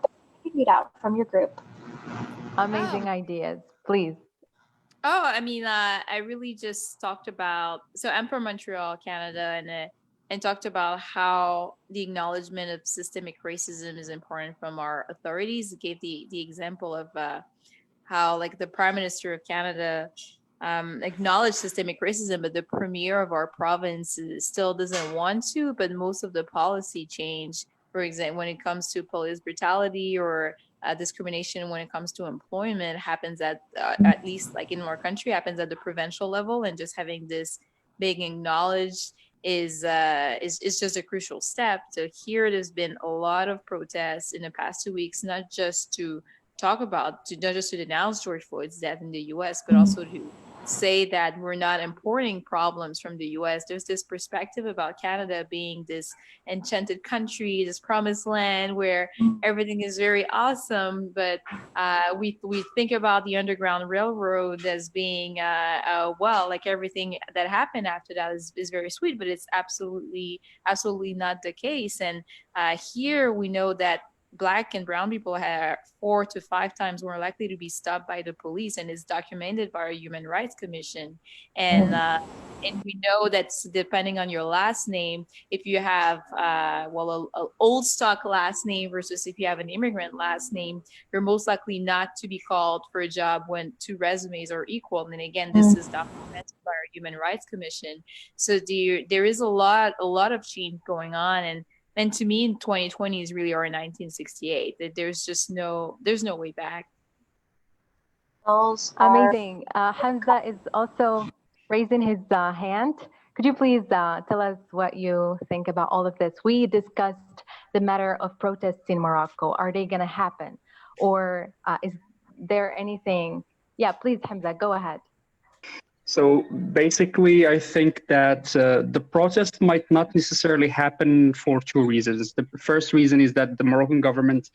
Read out from your group. Amazing ideas. Please. Oh, I mean, I really just talked about, so I'm from Montreal, Canada, and talked about how the acknowledgement of systemic racism is important from our authorities. Gave the example of how, like, the Prime Minister of Canada acknowledged systemic racism, but the premier of our province still doesn't want to. But most of the policy change, for example, when it comes to police brutality or discrimination when it comes to employment, happens at least like in our country, happens at the provincial level, and just having this being acknowledged is just a crucial step. So here there's been a lot of protests in the past 2 weeks, not just to denounce George Floyd's death in the US, but also to say that we're not importing problems from the US. There's this perspective about Canada being this enchanted country, this promised land where everything is very awesome, but we think about the Underground Railroad as being like everything that happened after that is very sweet, but it's absolutely not the case. And here we know that Black and brown people are 4 to 5 times more likely to be stopped by the police, and it's documented by our Human Rights Commission. And we know that depending on your last name, if you have a old stock last name versus if you have an immigrant last name, you're most likely not to be called for a job when 2 resumes are equal. And again, this is documented by our Human Rights Commission. So there is a lot of change going on, and to me, 2020 is really our 1968. That there's no way back. Amazing. Hamza is also raising his hand. Could you please tell us what you think about all of this? We discussed the matter of protests in Morocco. Are they going to happen? Or is there anything? Yeah, please, Hamza, go ahead. So basically, I think that the protest might not necessarily happen for 2 reasons. The first reason is that the Moroccan government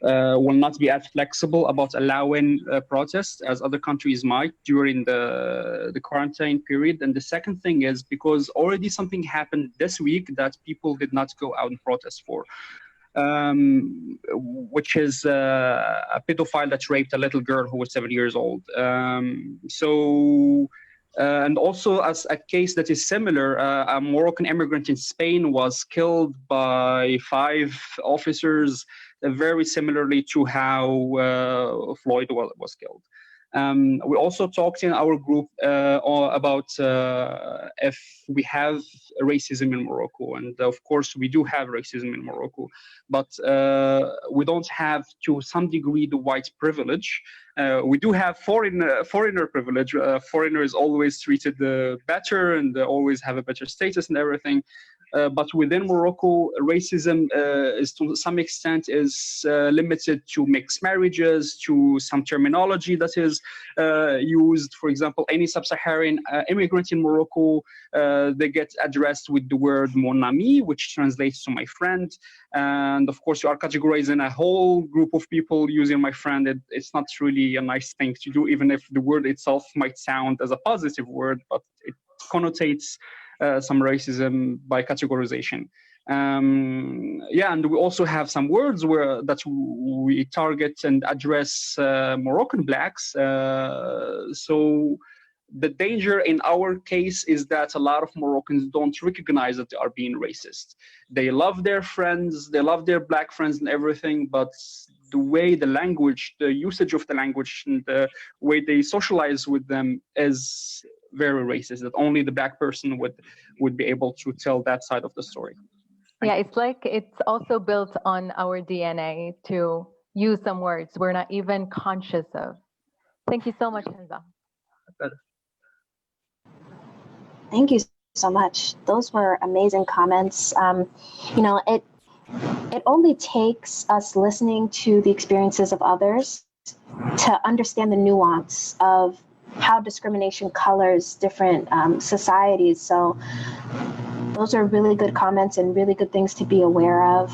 will not be as flexible about allowing protests as other countries might during the quarantine period. And the second thing is because already something happened this week that people did not go out and protest for. which is a pedophile that raped a little girl who was 7 years old. And also as a case that is similar, a Moroccan immigrant in Spain was killed by 5 officers, very similarly to how Floyd was killed. We also talked in our group about if we have racism in Morocco, and of course we do have racism in Morocco, but we don't have, to some degree, the white privilege. We do have foreigner privilege. Foreigner is always treated better and always have a better status and everything. But within Morocco, racism is to some extent is limited to mixed marriages, to some terminology that is used. For example, any sub-Saharan immigrant in Morocco, they get addressed with the word mon ami, which translates to my friend. And of course, you are categorizing a whole group of people using my friend. It's not really a nice thing to do, even if the word itself might sound as a positive word, but it connotates some racism by categorization. Yeah, and we also have some words that we target and address Moroccan blacks. So the danger in our case is that a lot of Moroccans don't recognize that they are being racist. They love their friends, they love their black friends and everything, but the way the language, the usage of the language, and the way they socialize with them is very racist, that only the black person would be able to tell that side of the story. Yeah, it's like it's also built on our DNA to use some words we're not even conscious of. Thank you so much, Hamza. Thank you so much. Those were amazing comments. You know, it only takes us listening to the experiences of others to understand the nuance of how discrimination colors different societies. So those are really good comments and really good things to be aware of.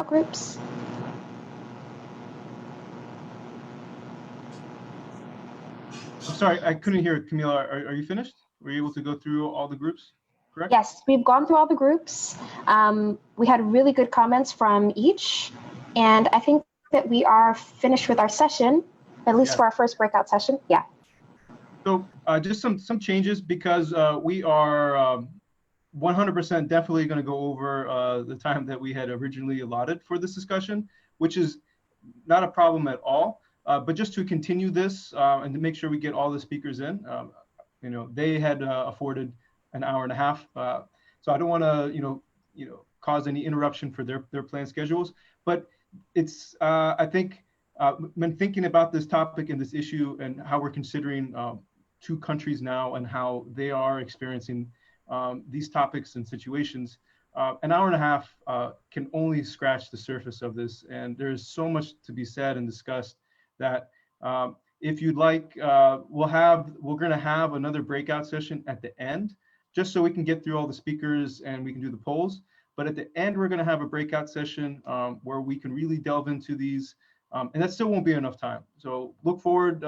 Groups. I'm sorry, I couldn't hear it, Camila. Are you finished? Were you able to go through all the groups? Correct? Yes, we've gone through all the groups. We had really good comments from each, and I think that we are finished with our session, at least for our first breakout session. Yeah. So just some changes, because we are 100% definitely going to go over the time that we had originally allotted for this discussion, which is not a problem at all. But just to continue this and to make sure we get all the speakers in, you know, they had afforded an hour and a half, so I don't want to cause any interruption for their planned schedules. But it's I think when thinking about this topic and this issue and how we're considering 2 countries now and how they are experiencing these topics and situations, an hour and a half can only scratch the surface of this, and there's so much to be said and discussed that if you'd like, we're going to have another breakout session at the end, just so we can get through all the speakers and we can do the polls. But at the end, we're going to have a breakout session where we can really delve into these, and that still won't be enough time. So look forward,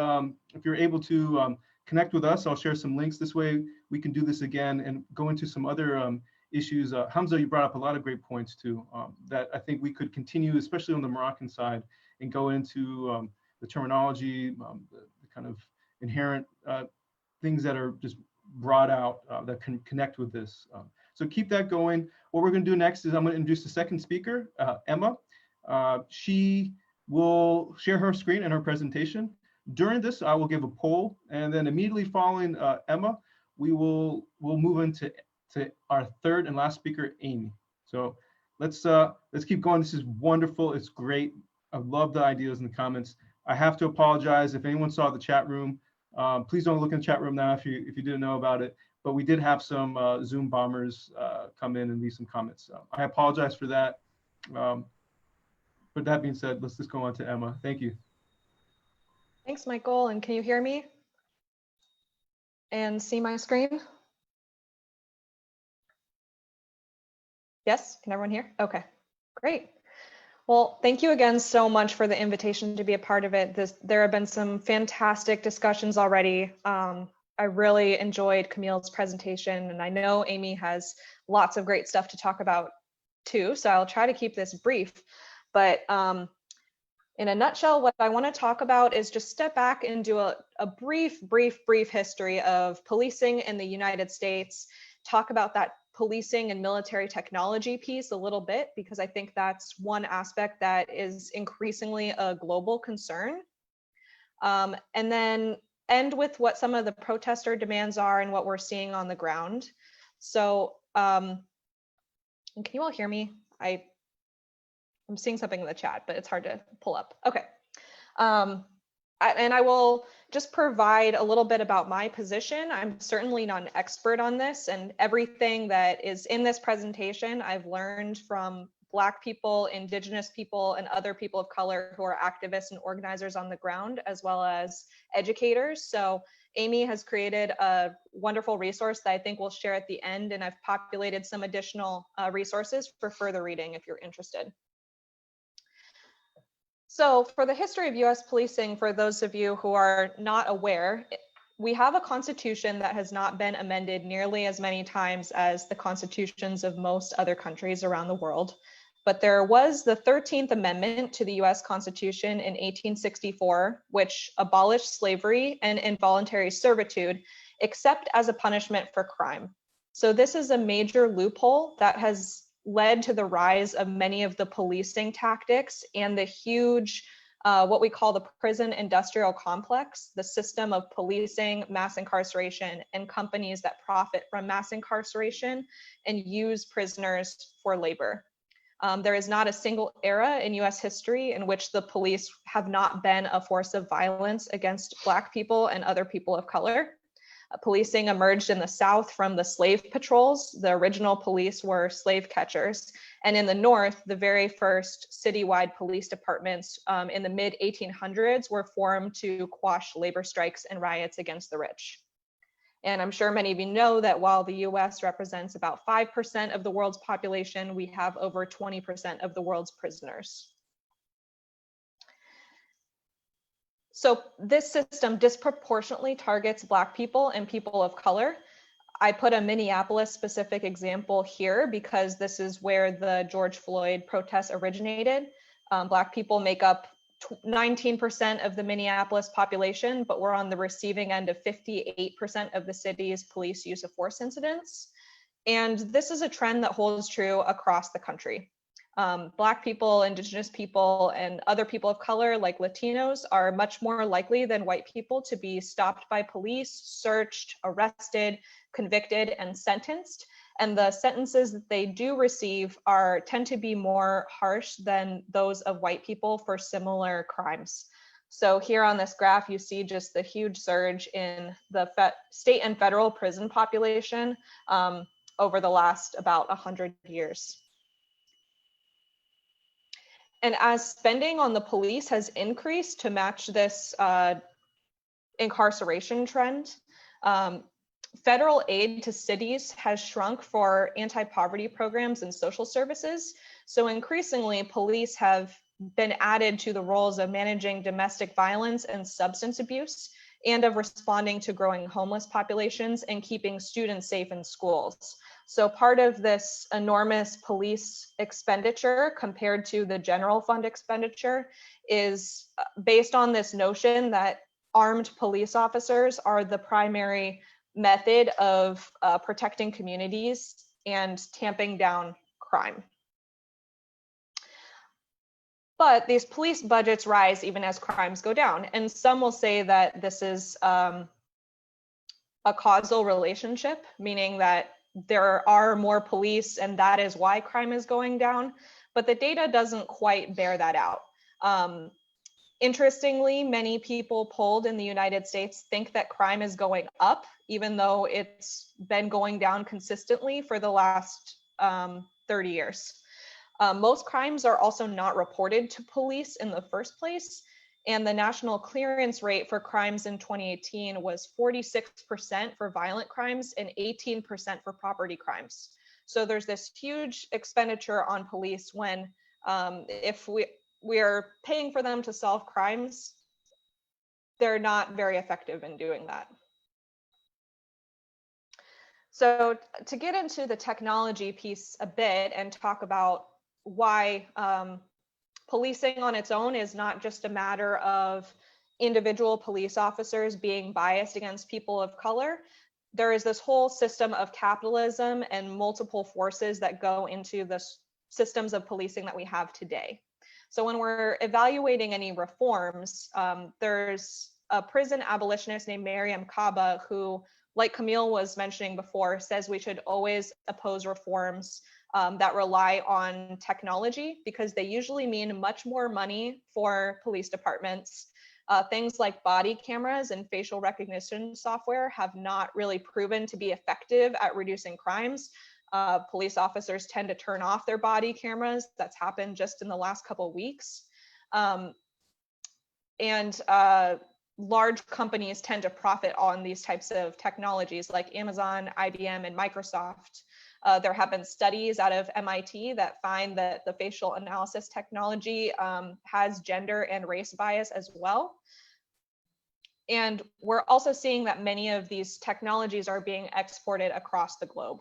if you're able to connect with us. I'll share some links. This way we can do this again and go into some other issues. Hamza, you brought up a lot of great points too, that I think we could continue, especially on the Moroccan side, and go into the terminology, the kind of inherent things that are just brought out that can connect with this. So keep that going. What we're going to do next is I'm going to introduce the second speaker, Emma. She will share her screen and her presentation. During this, I will give a poll, and then immediately following Emma, we'll move into our third and last speaker, Amy. So let's keep going. This is wonderful. It's great. I love the ideas and the comments. I have to apologize if anyone saw the chat room. Please don't look in the chat room now if you didn't know about it. But we did have some Zoom bombers come in and leave some comments. So I apologize for that. But that being said, let's just go on to Emma. Thank you. Thanks, Michael. And can you hear me and see my screen? Yes, can everyone hear? Okay, great. Well, thank you again so much for the invitation to be a part of it. There have been some fantastic discussions already. I really enjoyed Camille's presentation, and I know Amy has lots of great stuff to talk about too, so I'll try to keep this brief. But in a nutshell, what I want to talk about is just step back and do a brief history of policing in the United States, talk about that policing and military technology piece a little bit, because I think that's one aspect that is increasingly a global concern. And then end with what some of the protester demands are and what we're seeing on the ground. So can you all hear me? I'm seeing something in the chat, but it's hard to pull up. Okay. And I will just provide a little bit about my position. I'm certainly not an expert on this, and everything that is in this presentation I've learned from Black people, Indigenous people, and other people of color who are activists and organizers on the ground, as well as educators. So Amy has created a wonderful resource that I think we'll share at the end, and I've populated some additional resources for further reading if you're interested. So for the history of US policing, for those of you who are not aware, we have a constitution that has not been amended nearly as many times as the constitutions of most other countries around the world. But there was the 13th Amendment to the US Constitution in 1864, which abolished slavery and involuntary servitude, except as a punishment for crime. So this is a major loophole that has led to the rise of many of the policing tactics and the huge, what we call the prison industrial complex, the system of policing, mass incarceration, and companies that profit from mass incarceration and use prisoners for labor. There is not a single era in US history in which the police have not been a force of violence against Black people and other people of color. Policing emerged in the South from the slave patrols. The original police were slave catchers. And in the North, the very first citywide police departments in the mid 1800s were formed to quash labor strikes and riots against the rich. And I'm sure many of you know that while the US represents about 5% of the world's population, we have over 20% of the world's prisoners. So this system disproportionately targets Black people and people of color. I put a Minneapolis specific example here because this is where the George Floyd protests originated. Black people make up 19% of the Minneapolis population, but we're on the receiving end of 58% of the city's police use of force incidents. And this is a trend that holds true across the country. Black people, Indigenous people, and other people of color like Latinos are much more likely than white people to be stopped by police, searched, arrested, convicted, and sentenced. And the sentences that they do receive tend to be more harsh than those of white people for similar crimes. So here on this graph, you see just the huge surge in the state and federal prison population over the last about 100 years. And as spending on the police has increased to match this incarceration trend, federal aid to cities has shrunk for anti-poverty programs and social services. So increasingly, police have been added to the roles of managing domestic violence and substance abuse, and of responding to growing homeless populations and keeping students safe in schools. So part of this enormous police expenditure compared to the general fund expenditure is based on this notion that armed police officers are the primary method of protecting communities and tamping down crime. But these police budgets rise even as crimes go down. And some will say that this is a causal relationship, meaning that there are more police and that is why crime is going down. But the data doesn't quite bear that out. Interestingly, many people polled in the United States think that crime is going up, even though it's been going down consistently for the last 30 years. Most crimes are also not reported to police in the first place, and the national clearance rate for crimes in 2018 was 46% for violent crimes and 18% for property crimes. So there's this huge expenditure on police when if we are paying for them to solve crimes, they're not very effective in doing that. So to get into the technology piece a bit and talk about why policing on its own is not just a matter of individual police officers being biased against people of color. There is this whole system of capitalism and multiple forces that go into the systems of policing that we have today. So when we're evaluating any reforms, there's a prison abolitionist named Mariam Kaba who, like Camille was mentioning before, says we should always oppose reforms that rely on technology because they usually mean much more money for police departments. Things like body cameras and facial recognition software have not really proven to be effective at reducing crimes. Police officers tend to turn off their body cameras. That's happened just in the last couple of weeks. Large companies tend to profit on these types of technologies like Amazon, IBM, and Microsoft. There have been studies out of MIT that find that the facial analysis technology has gender and race bias as well. And we're also seeing that many of these technologies are being exported across the globe.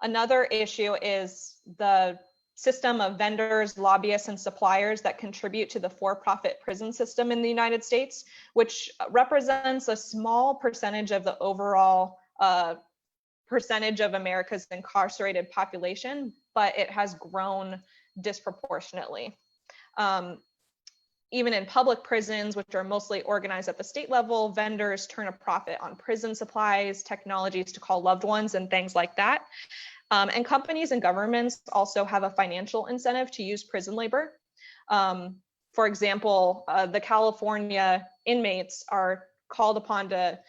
Another issue is the system of vendors, lobbyists, and suppliers that contribute to the for-profit prison system in the United States, which represents a small percentage of the overall percentage of America's incarcerated population, but it has grown disproportionately. Even in public prisons, which are mostly organized at the state level, vendors turn a profit on prison supplies, technologies to call loved ones, and things like that. And companies and governments also have a financial incentive to use prison labor. For example, the California inmates are called upon to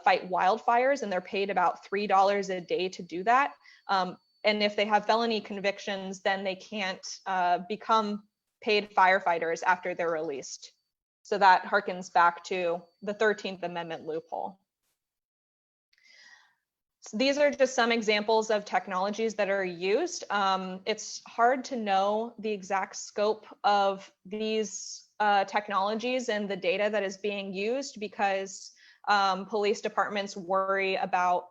fight wildfires, and they're paid about $3 a day to do that. And if they have felony convictions, then they can't become paid firefighters after they're released. So that harkens back to the 13th Amendment loophole. So these are just some examples of technologies that are used. It's hard to know the exact scope of these technologies and the data that is being used because police departments worry about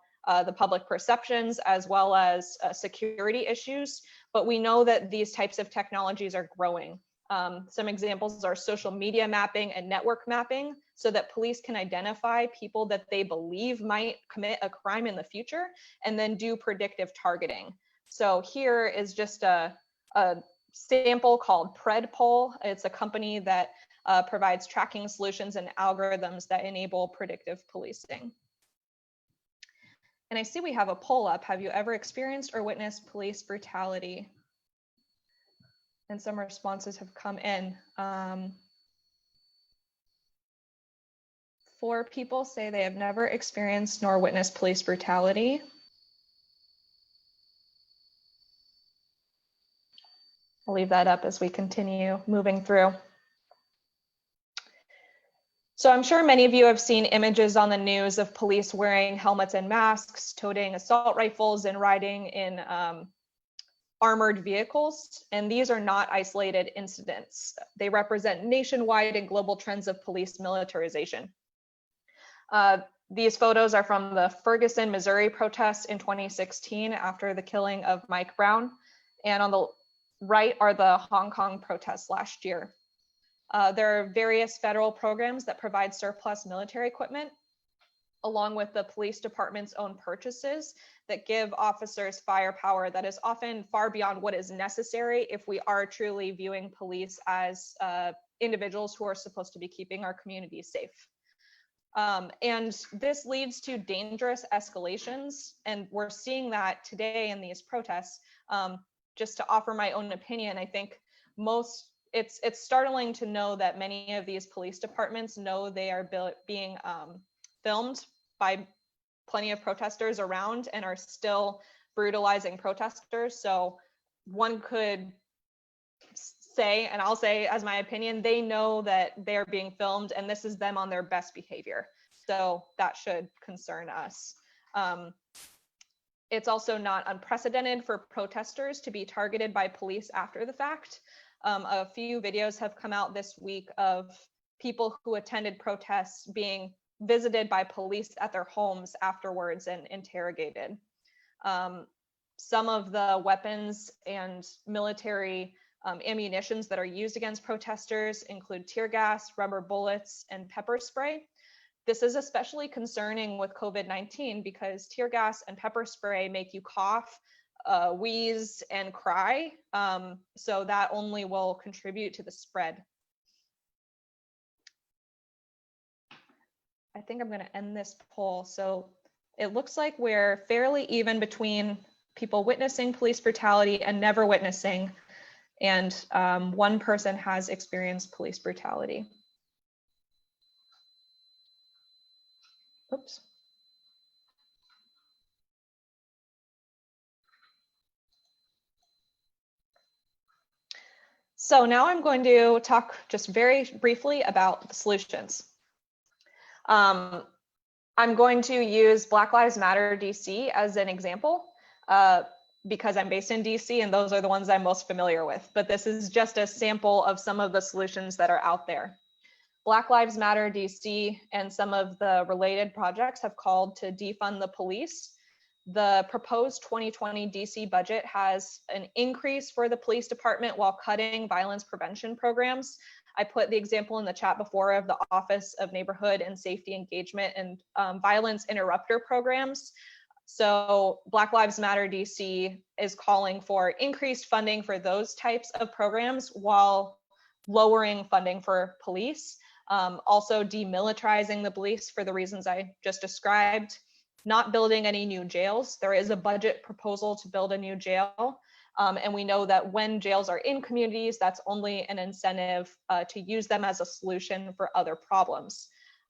the public perceptions as well as security issues. But we know that these types of technologies are growing. Some examples are social media mapping and network mapping so that police can identify people that they believe might commit a crime in the future and then do predictive targeting. So here is just a sample called PredPol. It's a company that provides tracking solutions and algorithms that enable predictive policing. And I see we have a poll up. Have you ever experienced or witnessed police brutality? And some responses have come in. 4 people say they have never experienced nor witnessed police brutality. I'll leave that up as we continue moving through. So I'm sure many of you have seen images on the news of police wearing helmets and masks, toting assault rifles, and riding in armored vehicles. And these are not isolated incidents. They represent nationwide and global trends of police militarization. These photos are from the Ferguson, Missouri protests in 2016 after the killing of Mike Brown. And on the right are the Hong Kong protests last year. There are various federal programs that provide surplus military equipment, along with the police department's own purchases that give officers firepower that is often far beyond what is necessary if we are truly viewing police as individuals who are supposed to be keeping our communities safe. And this leads to dangerous escalations, and we're seeing that today in these protests. Just to offer my own opinion, I think it's startling to know that many of these police departments know they are being filmed by plenty of protesters around and are still brutalizing protesters. So one could say, and I'll say as my opinion, they know that they're being filmed and this is them on their best behavior. So that should concern us. It's also not unprecedented for protesters to be targeted by police after the fact. A few videos have come out this week of people who attended protests being visited by police at their homes afterwards and interrogated. Some of the weapons and military ammunitions that are used against protesters include tear gas, rubber bullets, and pepper spray. This is especially concerning with COVID-19 because tear gas and pepper spray make you cough, wheeze, and cry. So that only will contribute to the spread. I think I'm going to end this poll. So it looks like we're fairly even between people witnessing police brutality and never witnessing. And one person has experienced police brutality. Oops. So now I'm going to talk just very briefly about the solutions. I'm going to use Black Lives Matter DC as an example because I'm based in DC and those are the ones I'm most familiar with. But this is just a sample of some of the solutions that are out there. Black Lives Matter DC and some of the related projects have called to defund the police. The proposed 2020 DC budget has an increase for the police department while cutting violence prevention programs. I put the example in the chat before of the Office of Neighborhood and Safety Engagement and Violence Interrupter programs. So Black Lives Matter DC is calling for increased funding for those types of programs while lowering funding for police. Also demilitarizing the police for the reasons I just described. Not building any new jails. There is a budget proposal to build a new jail. And we know that when jails are in communities, that's only an incentive to use them as a solution for other problems.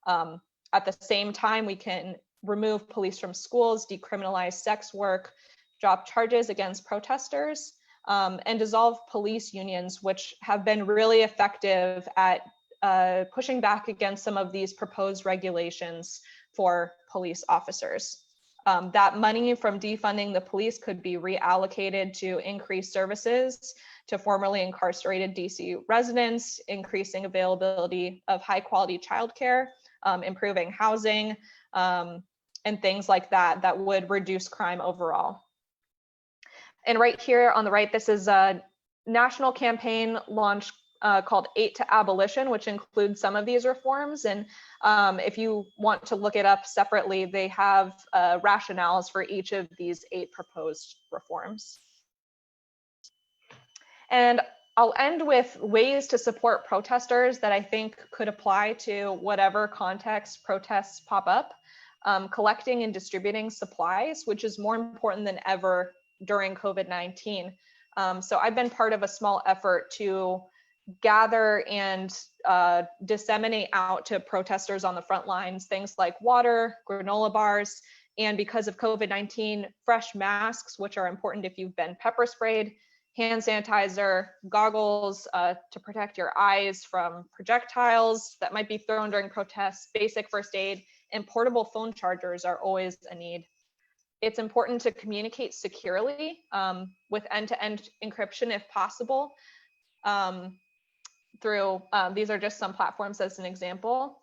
At the same time, we can remove police from schools, decriminalize sex work, drop charges against protesters, and dissolve police unions, which have been really effective at pushing back against some of these proposed regulations for police officers. That money from defunding the police could be reallocated to increase services to formerly incarcerated DC residents, increasing availability of high quality childcare, improving housing, and things like that that would reduce crime overall. And right here on the right, this is a national campaign launched called 8 to Abolition, which includes some of these reforms. And if you want to look it up separately, they have rationales for each of these 8 proposed reforms. And I'll end with ways to support protesters that I think could apply to whatever context protests pop up. Collecting and distributing supplies, which is more important than ever during COVID-19. So I've been part of a small effort to gather and disseminate out to protesters on the front lines things like water, granola bars, and because of COVID-19, fresh masks, which are important if you've been pepper sprayed, hand sanitizer, goggles to protect your eyes from projectiles that might be thrown during protests, basic first aid, and portable phone chargers are always a need. It's important to communicate securely with end-to-end encryption if possible. Through, these are just some platforms as an example.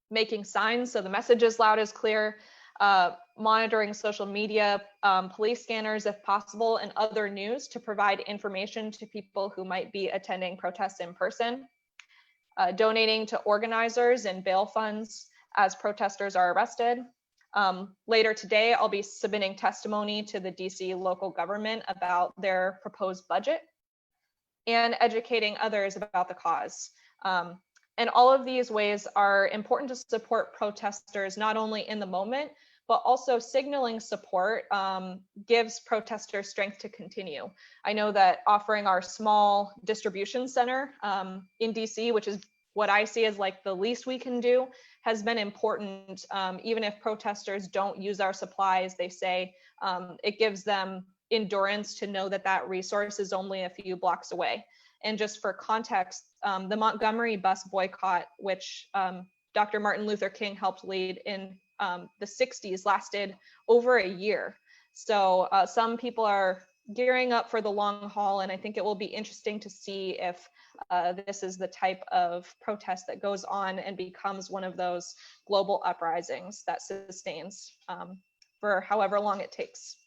Making signs so the message is loud is clear, monitoring social media, police scanners if possible, and other news to provide information to people who might be attending protests in person. Donating to organizers and bail funds as protesters are arrested. Later today, I'll be submitting testimony to the DC local government about their proposed budget and educating others about the cause. And all of these ways are important to support protesters, not only in the moment, but also signaling support gives protesters strength to continue. I know that offering our small distribution center in DC, which is what I see as like the least we can do, has been important. Even if protesters don't use our supplies, they say it gives them endurance to know that that resource is only a few blocks away. And just for context, the Montgomery bus boycott, which Dr. Martin Luther King helped lead in the 60s, lasted over a year. So some people are gearing up for the long haul, and I think it will be interesting to see if this is the type of protest that goes on and becomes one of those global uprisings that sustains for however long it takes.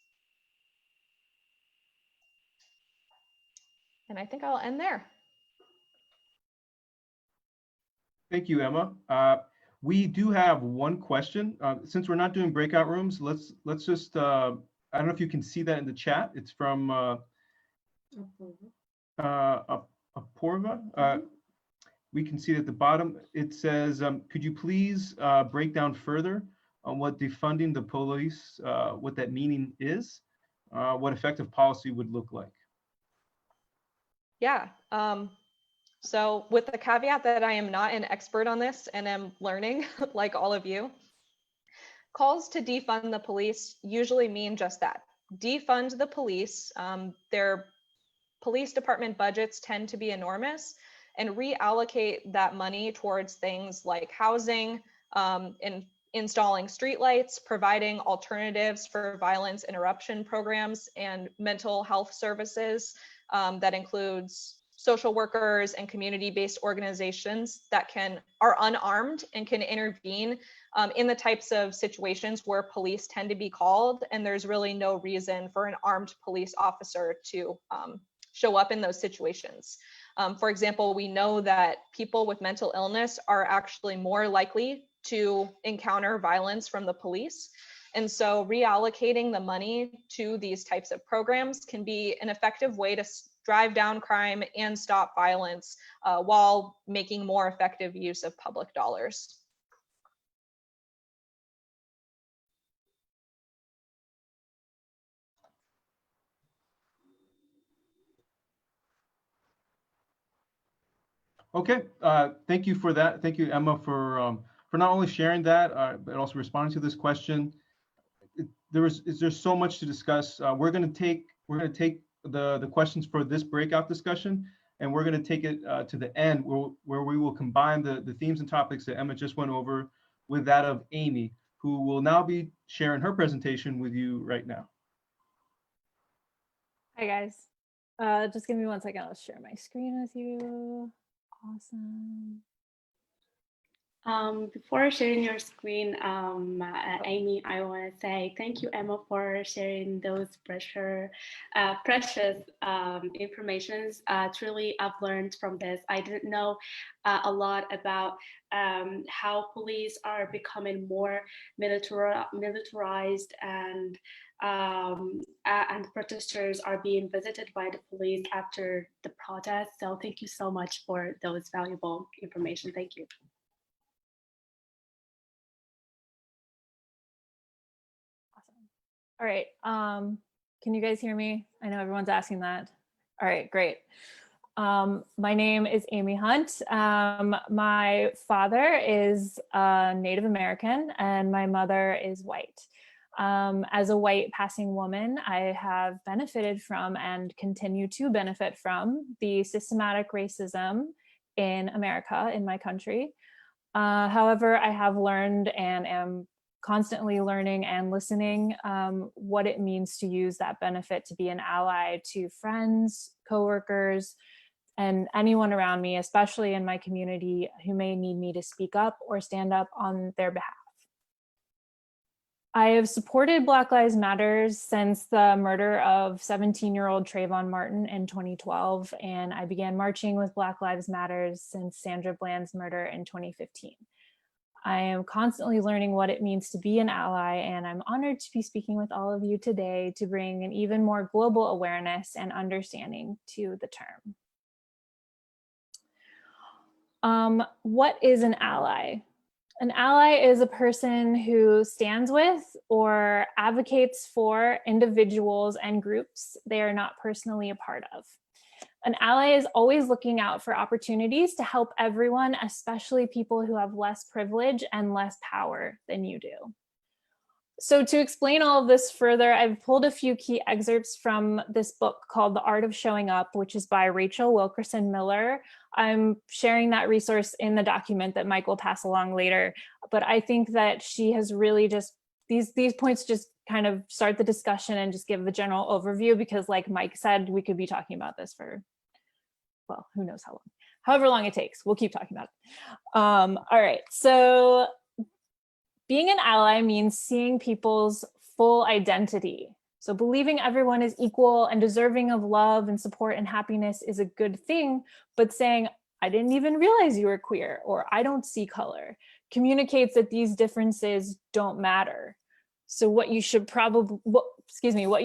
And I think I'll end there. Thank you, Emma. We do have one question. Since we're not doing breakout rooms, let's just, I don't know if you can see that in the chat. It's from Aporva. We can see it at the bottom. It says, could you please break down further on what defunding the police, what that meaning is, what effective policy would look like? Yeah. So with the caveat that I am not an expert on this and am learning like all of you, calls to defund the police usually mean just that. Defund the police. Their police department budgets tend to be enormous, and reallocate that money towards things like housing, installing streetlights, providing alternatives for violence interruption programs, and mental health services. That includes social workers and community-based organizations that are unarmed and can intervene in the types of situations where police tend to be called, and there's really no reason for an armed police officer to show up in those situations. For example, we know that people with mental illness are actually more likely to encounter violence from the police. And so reallocating the money to these types of programs can be an effective way to drive down crime and stop violence while making more effective use of public dollars. Okay, thank you for that. Thank you, Emma, for not only sharing that, but also responding to this question. There's so much to discuss. We're going to take the questions for this breakout discussion, and we're going to take it to the end where we will combine the themes and topics that Emma just went over with that of Amy, who will now be sharing her presentation with you right now. Hi guys, just give me 1 second. I'll share my screen with you. Awesome. Before sharing your screen, Amy, I want to say thank you, Emma, for sharing those precious informations. Truly, I've learned from this. I didn't know a lot about how police are becoming more militarized, and protesters are being visited by the police after the protest. So thank you so much for those valuable information. Thank you. All right, can you guys hear me? I know everyone's asking that. All right, great. My name is Amy Hunt. My father is Native American and my mother is white. As a white passing woman, I have benefited from and continue to benefit from the systematic racism in America, in my country. However, I have learned and am constantly learning and listening what it means to use that benefit to be an ally to friends, coworkers, and anyone around me, especially in my community, who may need me to speak up or stand up on their behalf. I have supported Black Lives Matter since the murder of 17-year-old Trayvon Martin in 2012, and I began marching with Black Lives Matter since Sandra Bland's murder in 2015. I am constantly learning what it means to be an ally, and I'm honored to be speaking with all of you today to bring an even more global awareness and understanding to the term. What is an ally? An ally is a person who stands with or advocates for individuals and groups they are not personally a part of. An ally is always looking out for opportunities to help everyone, especially people who have less privilege and less power than you do. So to explain all of this further, I've pulled a few key excerpts from this book called The Art of Showing Up, which is by Rachel Wilkerson Miller. I'm sharing that resource in the document that Mike will pass along later, but I think that she has really just, these points just kind of start the discussion and just give the general overview, because like Mike said, we could be talking about this for, well, who knows how long, however long it takes, we'll keep talking about it. All right, so being an ally means seeing people's full identity. So believing everyone is equal and deserving of love and support and happiness is a good thing, but saying, I didn't even realize you were queer, or I don't see color, communicates that these differences don't matter. So what you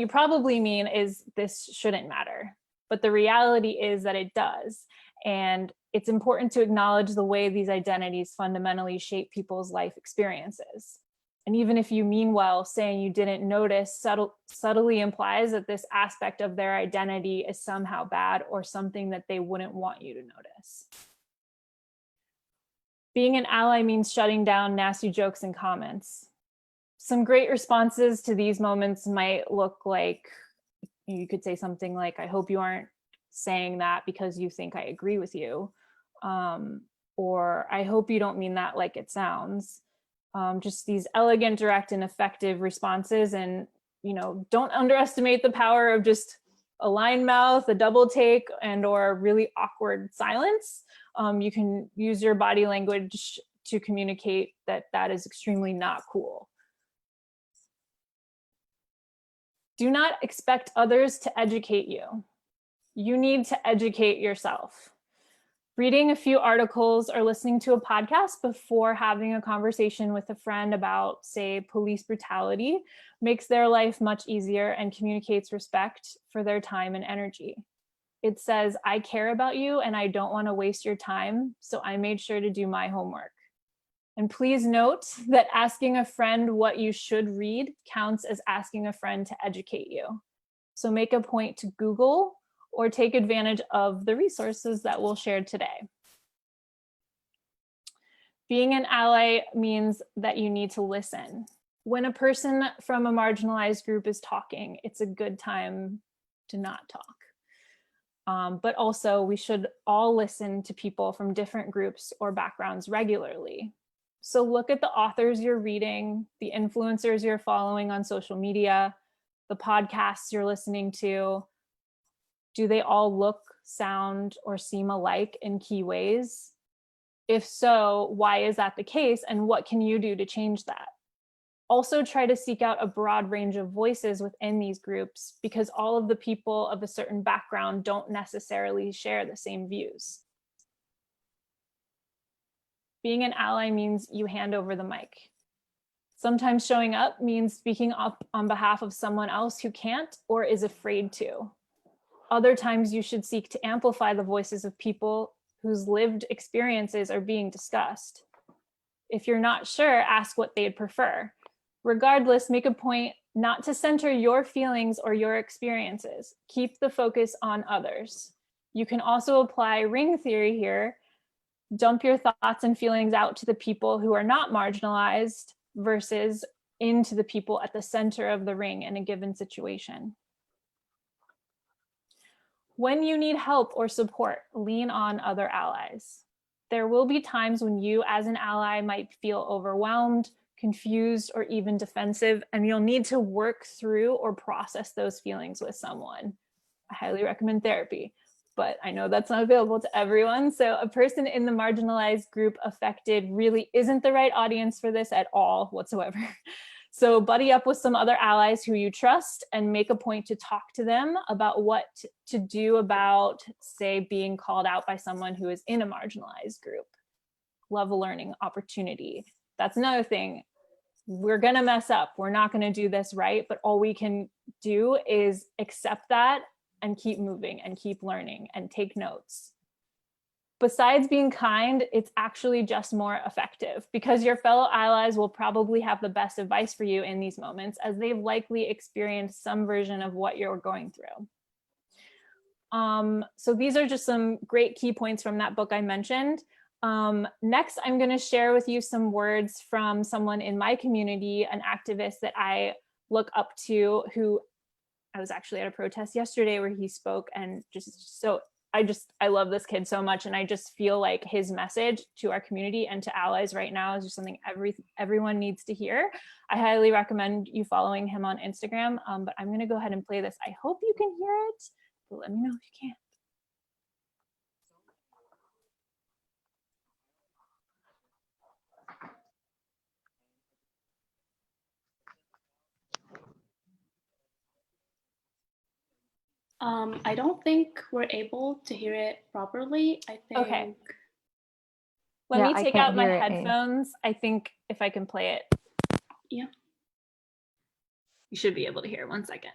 probably mean is this shouldn't matter, but the reality is that it does. And it's important to acknowledge the way these identities fundamentally shape people's life experiences. And even if you mean well, saying you didn't notice subtly implies that this aspect of their identity is somehow bad or something that they wouldn't want you to notice. Being an ally means shutting down nasty jokes and comments. Some great responses to these moments might look like, you could say something like, I hope you aren't saying that because you think I agree with you. Or I hope you don't mean that like it sounds. Just these elegant, direct, and effective responses. And, you know, don't underestimate the power of just a line mouth, a double take, and or really awkward silence. You can use your body language to communicate that that is extremely not cool. Do not expect others to educate you. You need to educate yourself. Reading a few articles or listening to a podcast before having a conversation with a friend about, say, police brutality makes their life much easier and communicates respect for their time and energy. It says, I care about you and I don't want to waste your time, so I made sure to do my homework. And please note that asking a friend what you should read counts as asking a friend to educate you. So make a point to Google or take advantage of the resources that we'll share today. Being an ally means that you need to listen. When a person from a marginalized group is talking, it's a good time to not talk. But also we should all listen to people from different groups or backgrounds regularly. So look at the authors you're reading, the influencers you're following on social media, the podcasts you're listening to. Do they all look, sound, or seem alike in key ways? If so, why is that the case, and what can you do to change that? Also try to seek out a broad range of voices within these groups, because all of the people of a certain background don't necessarily share the same views. Being an ally means you hand over the mic. Sometimes showing up means speaking up on behalf of someone else who can't or is afraid to. Other times you should seek to amplify the voices of people whose lived experiences are being discussed. If you're not sure, ask what they'd prefer. Regardless, make a point not to center your feelings or your experiences. Keep the focus on others. You can also apply ring theory here. Dump your thoughts and feelings out to the people who are not marginalized versus into the people at the center of the ring in a given situation. When you need help or support, lean on other allies. There will be times when you as an ally might feel overwhelmed, confused, or even defensive, and you'll need to work through or process those feelings with someone. I highly recommend therapy, but I know that's not available to everyone. So a person in the marginalized group affected really isn't the right audience for this at all whatsoever. So buddy up with some other allies who you trust and make a point to talk to them about what to do about, say, being called out by someone who is in a marginalized group. Love a learning opportunity. That's another thing. We're gonna mess up. We're not gonna do this right, but all we can do is accept that and keep moving and keep learning and take notes. Besides being kind, it's actually just more effective because your fellow allies will probably have the best advice for you in these moments, as they've likely experienced some version of what you're going through. So these are just some great key points from that book I mentioned. Next, I'm going to share with you some words from someone in my community, an activist that I look up to, who I was actually at a protest yesterday where he spoke, and just so I love this kid so much, and I just feel like his message to our community and to allies right now is just something everyone needs to hear. I highly recommend you following him on Instagram, but I'm gonna go ahead and play this. I hope you can hear it, but let me know if you can't. I don't think we're able to hear it properly. I think. Okay. Let Yeah, me I take can't out my hear it, headphones. I think if I can play it. Yeah. You should be able to hear. 1 second.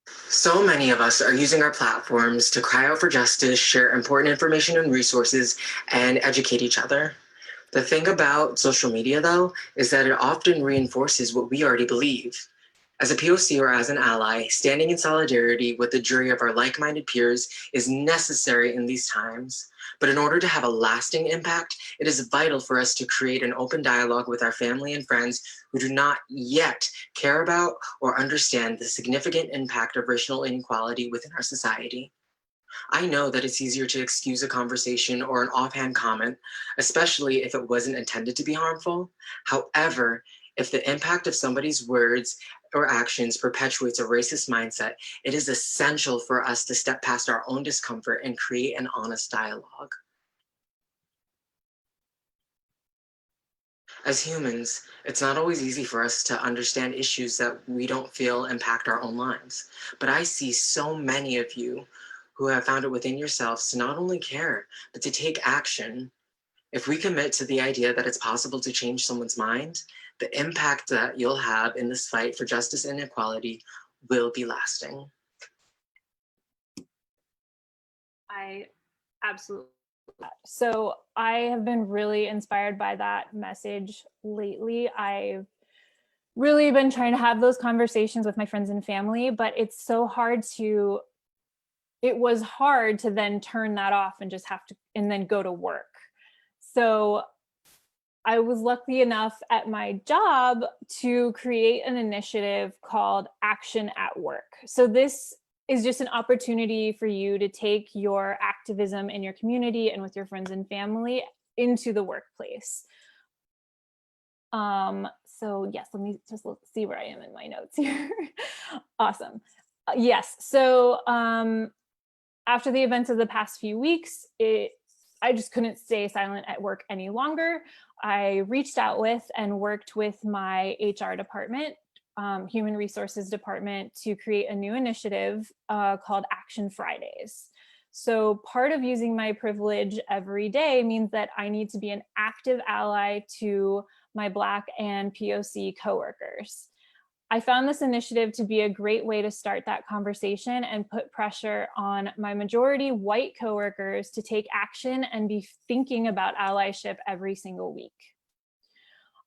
So many of us are using our platforms to cry out for justice, share important information and resources, and educate each other. The thing about social media, though, is that it often reinforces what we already believe. As a POC or as an ally, standing in solidarity with the jury of our like-minded peers is necessary in these times. But in order to have a lasting impact, it is vital for us to create an open dialogue with our family and friends who do not yet care about or understand the significant impact of racial inequality within our society. I know that it's easier to excuse a conversation or an offhand comment, especially if it wasn't intended to be harmful. However, if the impact of somebody's words or actions perpetuates a racist mindset, it is essential for us to step past our own discomfort and create an honest dialogue. As humans, it's not always easy for us to understand issues that we don't feel impact our own lives. But I see so many of you who have found it within yourselves to not only care, but to take action. If we commit to the idea that it's possible to change someone's mind, the impact that you'll have in this fight for justice and equality will be lasting. I absolutely. So I have been really inspired by that message lately. I've really been trying to have those conversations with my friends and family, but it's so hard to, it was hard to then turn that off and just have to, and then go to work. So I was lucky enough at my job to create an initiative called Action at Work. So this is just an opportunity for you to take your activism in your community and with your friends and family into the workplace. So yes, let me just see where I am in my notes here. Awesome. Yes, so after the events of the past few weeks, I just couldn't stay silent at work any longer. I reached out with and worked with my HR department, Human Resources Department, to create a new initiative called Action Fridays. So part of using my privilege every day means that I need to be an active ally to my Black and POC coworkers. I found this initiative to be a great way to start that conversation and put pressure on my majority white coworkers to take action and be thinking about allyship every single week.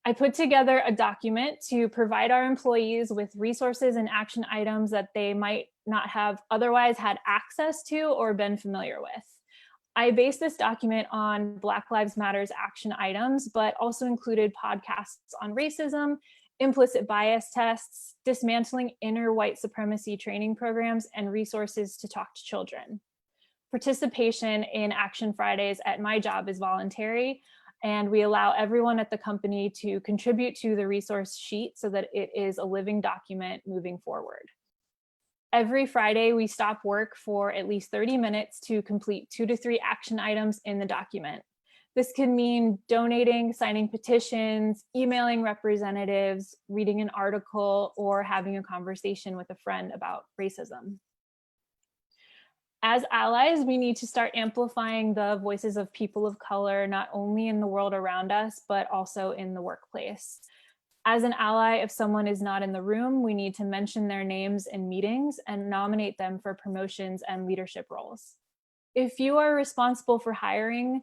I put together a document to provide our employees with resources and action items that they might not have otherwise had access to or been familiar with. I based this document on Black Lives Matter's action items, but also included podcasts on racism, implicit bias tests, dismantling inner white supremacy training programs, and resources to talk to children. Participation in Action Fridays at my job is voluntary, and we allow everyone at the company to contribute to the resource sheet so that it is a living document moving forward. Every Friday, we stop work for at least 30 minutes to complete 2 to 3 action items in the document. This can mean donating, signing petitions, emailing representatives, reading an article, or having a conversation with a friend about racism. As allies, we need to start amplifying the voices of people of color, not only in the world around us, but also in the workplace. As an ally, if someone is not in the room, we need to mention their names in meetings and nominate them for promotions and leadership roles. If you are responsible for hiring,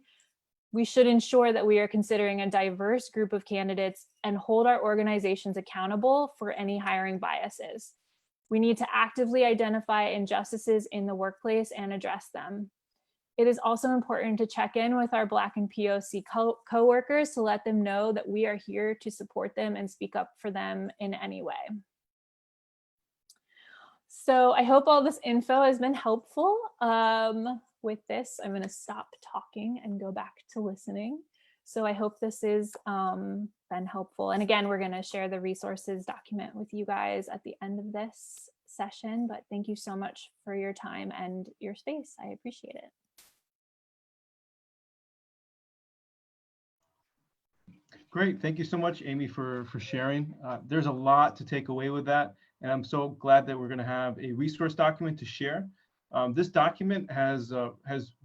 we should ensure that we are considering a diverse group of candidates and hold our organizations accountable for any hiring biases. We need to actively identify injustices in the workplace and address them. It is also important to check in with our Black and POC coworkers to let them know that we are here to support them and speak up for them in any way. So I hope all this info has been helpful. With this, I'm going to stop talking and go back to listening. So I hope this has been helpful. And again, we're going to share the resources document with you guys at the end of this session. But thank you so much for your time and your space. I appreciate it. Great. Thank you so much, Amy, for sharing. There's a lot to take away with that. And I'm so glad that we're going to have a resource document to share. This document has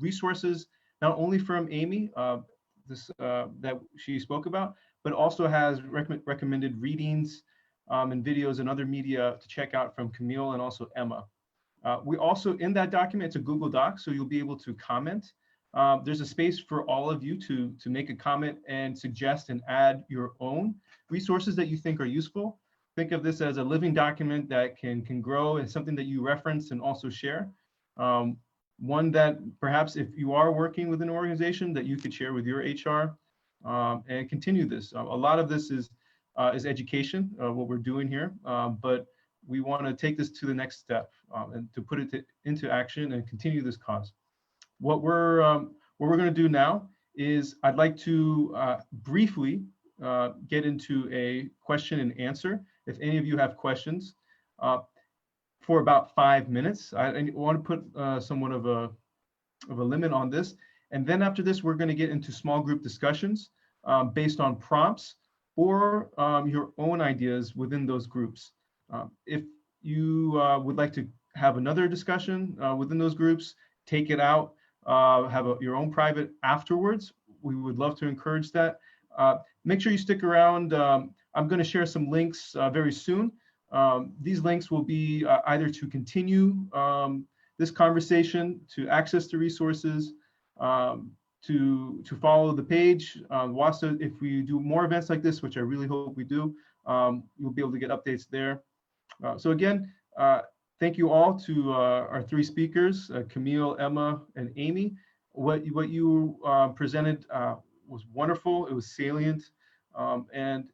resources not only from Amy, that she spoke about, but also has recommended readings and videos and other media to check out from Camille and also Emma. We also, in that document, it's a Google Doc, so you'll be able to comment. There's a space for all of you to make a comment and suggest and add your own resources that you think are useful. Think of this as a living document that can grow and something that you reference and also share. One that perhaps if you are working with an organization that you could share with your HR and continue this. A lot of this is education, what we're doing here, but we want to take this to the next step and to put it into action and continue this cause. What we're going to do now is I'd like to briefly get into a question and answer. If any of you have questions, for about 5 minutes. I want to put somewhat of a limit on this. And then after this, we're going to get into small group discussions based on prompts or your own ideas within those groups. If you would like to have another discussion within those groups, take it out, have your own private afterwards. We would love to encourage that. Make sure you stick around. I'm going to share some links very soon. These links will be either to continue this conversation, to access the resources, to follow the page. Wasta, if we do more events like this, which I really hope we do, you'll be able to get updates there. So again, thank you all to our three speakers, Camille, Emma, and Amy. What you presented was wonderful. It was salient, and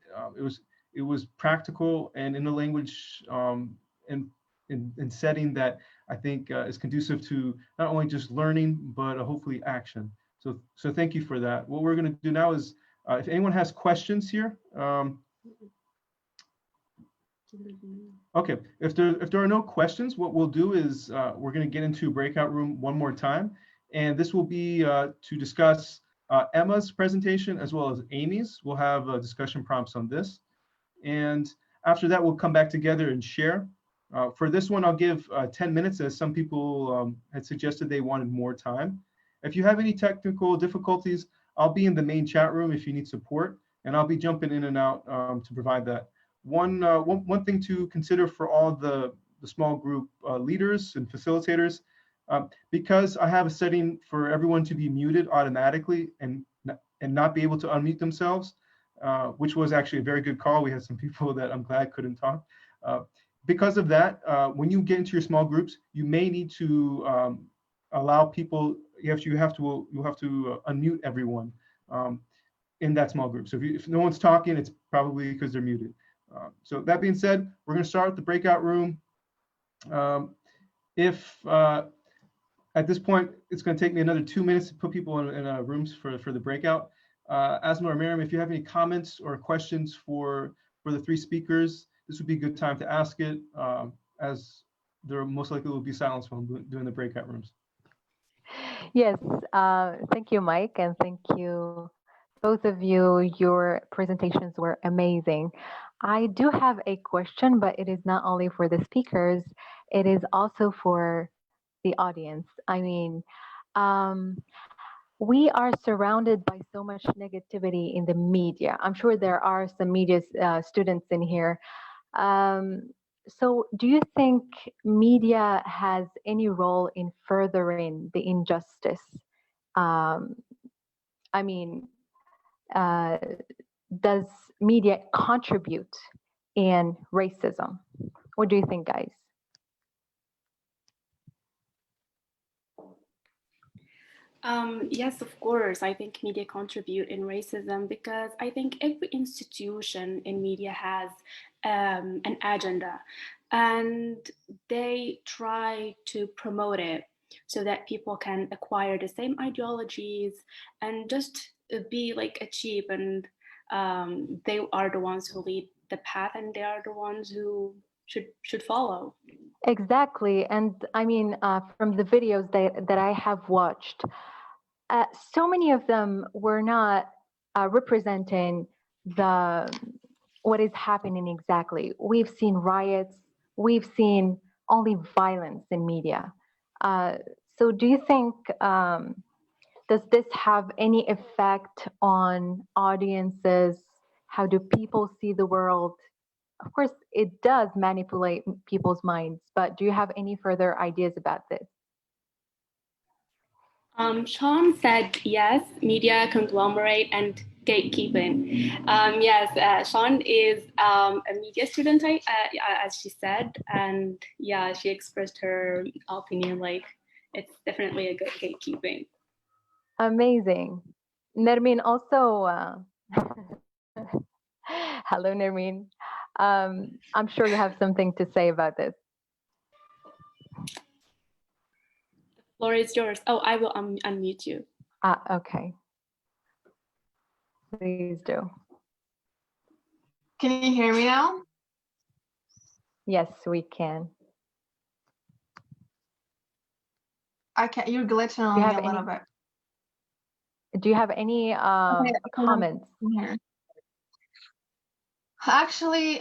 it was practical and in a language in setting that I think is conducive to not only just learning, but hopefully action. So thank you for that. What we're going to do now is, if anyone has questions here, okay, if there are no questions, what we'll do is we're going to get into breakout room one more time, and this will be to discuss Emma's presentation as well as Amy's. We'll have discussion prompts on this, and after that we'll come back together and share. For this one, I'll give 10 minutes, as some people had suggested they wanted more time. If you have any technical difficulties, I'll be in the main chat room if you need support, and I'll be jumping in and out to provide that. One thing to consider for all the small group leaders and facilitators, because I have a setting for everyone to be muted automatically and not be able to unmute themselves, which was actually a very good call. We had some people that I'm glad couldn't talk. Because of that, when you get into your small groups, you may need to allow people. You have to unmute everyone in that small group. So if no one's talking, it's probably because they're muted. So that being said, we're going to start the breakout room. At this point, it's going to take me another 2 minutes to put people in rooms for the breakout. Asma or Miriam, if you have any comments or questions for the three speakers, this would be a good time to ask it, as there most likely will be silence while I'm doing the breakout rooms. Yes, thank you, Mike, and thank you, both of you. Your presentations were amazing. I do have a question, but it is not only for the speakers, it is also for the audience. I mean, we are surrounded by so much negativity in the media. I'm sure there are some media students in here. So do you think media has any role in furthering the injustice? I mean, does media contribute in racism? What do you think, guys? Yes, of course. I think media contribute in racism because I think every institution in media has an agenda. and they try to promote it so that people can acquire the same ideologies and just be like achieve, and they are the ones who lead the path, and they are the ones who should follow. Exactly. And I mean, from the videos that I have watched, so many of them were not representing what is happening exactly. We've seen riots, we've seen only violence in media. So do you think, does this have any effect on audiences? How do people see the world? Of course, it does manipulate people's minds, but do you have any further ideas about this? Sean said yes, media conglomerate and gatekeeping. Yes, Sean is a media student, as she said, and yeah, she expressed her opinion like it's definitely a good gatekeeping. Amazing. Nermin, also, hello, Nermin. I'm sure you have something to say about this. The floor is yours. Oh, I will unmute you. Okay. Please do. Can you hear me now? Yes, we can. You're glitching on me a little bit. Do you have any comments? Actually,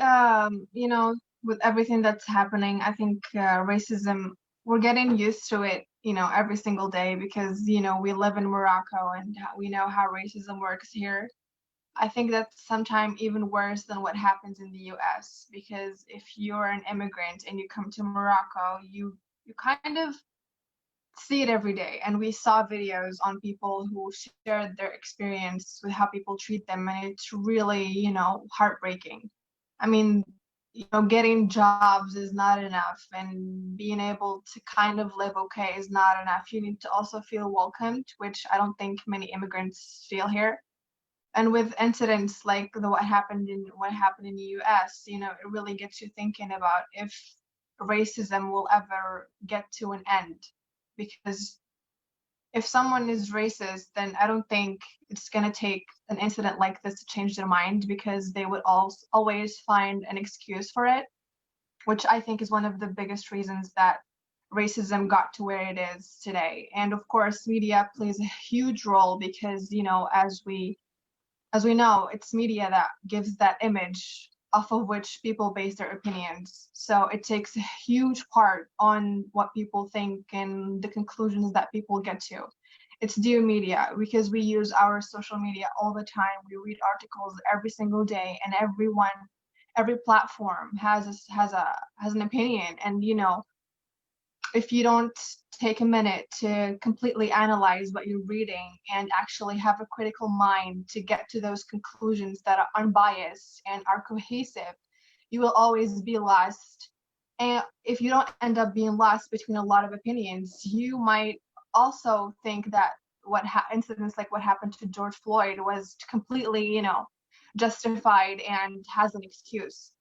you know, with everything that's happening, I think racism, we're getting used to it, you know, every single day because, you know, we live in Morocco and we know how racism works here. I think that's sometimes even worse than what happens in the US because if you're an immigrant and you come to Morocco, you kind of see it every day. And we saw videos on people who shared their experience with how people treat them, and it's really, you know, heartbreaking. I mean, you know, getting jobs is not enough, and being able to kind of live okay is not enough. You need to also feel welcomed, which I don't think many immigrants feel here. And with incidents like what happened in the US, you know, it really gets you thinking about if racism will ever get to an end. Because if someone is racist, then I don't think it's going to take an incident like this to change their mind, because they would always find an excuse for it, which I think is one of the biggest reasons that racism got to where it is today. And of course, media plays a huge role because, you know, as we know, it's media that gives that image off of which people base their opinions. So it takes a huge part on what people think and the conclusions that people get to. It's due media because we use our social media all the time. We read articles every single day, and every platform has an opinion. And you know, if you don't take a minute to completely analyze what you're reading and actually have a critical mind to get to those conclusions that are unbiased and are cohesive, you will always be lost. And if you don't end up being lost between a lot of opinions, you might also think that incidents like what happened to George Floyd was completely, you know, justified and has an excuse.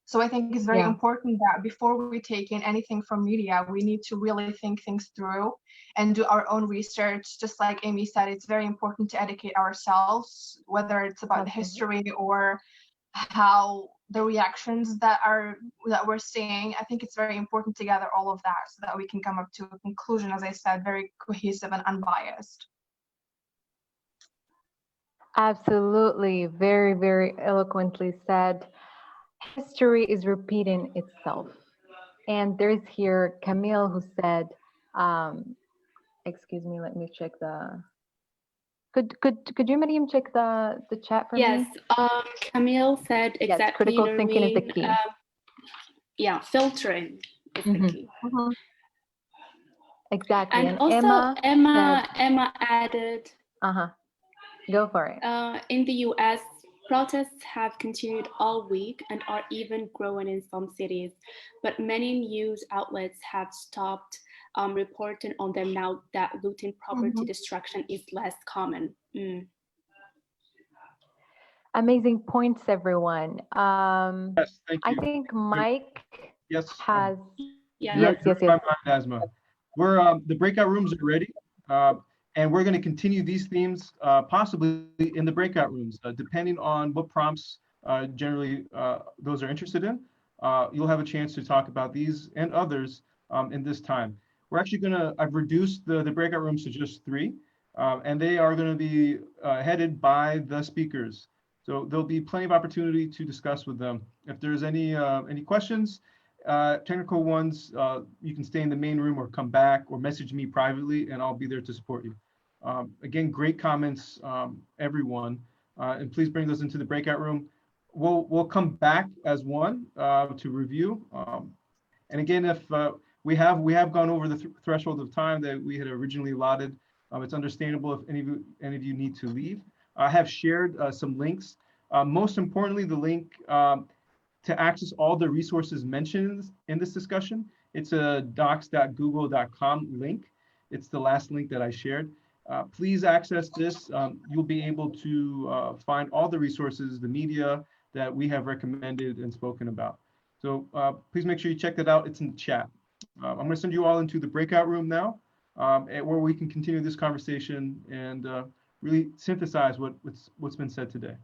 So I think it's very important that before we take in anything from media, we need to really think things through and do our own research. Just like Amy said, it's very important to educate ourselves, whether it's about the history or how the reactions that we're seeing. I think it's very important to gather all of that so that we can come up to a conclusion, as I said, very cohesive and unbiased. Absolutely. Very, very eloquently said. History is repeating itself. And there's here Camille who said, excuse me, let me check the, could you, Mariam, check the chat for me? Yes, Camille said exactly. Yes, critical thinking is the key. Yeah, filtering is the key. Exactly. And also Emma added. Go for it. In the US, protests have continued all week and are even growing in some cities, but many news outlets have stopped reporting on them now that looting property destruction is less common. Amazing points, everyone. Yes, thank you. I think Mike Yes. has, Yeah. You read yes, my mind, Asma. We're the breakout rooms are ready, and we're going to continue these themes possibly in the breakout rooms, depending on what prompts generally those are interested in. You'll have a chance to talk about these and others in this time. We're actually I've reduced the breakout rooms to just 3, and they are going to be headed by the speakers. So there'll be plenty of opportunity to discuss with them. If there's any questions, technical ones, you can stay in the main room or come back or message me privately, and I'll be there to support you. Again, great comments, everyone, and please bring those into the breakout room. We'll come back as one to review. And again, if we have gone over the threshold of time that we had originally allotted, it's understandable if any of you need to leave. I have shared some links. Most importantly, the link to access all the resources mentioned in this discussion. It's a docs.google.com link. It's the last link that I shared. Please access this. You'll be able to find all the resources, the media that we have recommended and spoken about. So please make sure you check that out. It's in the chat. I'm going to send you all into the breakout room now, where we can continue this conversation and really synthesize what's been said today.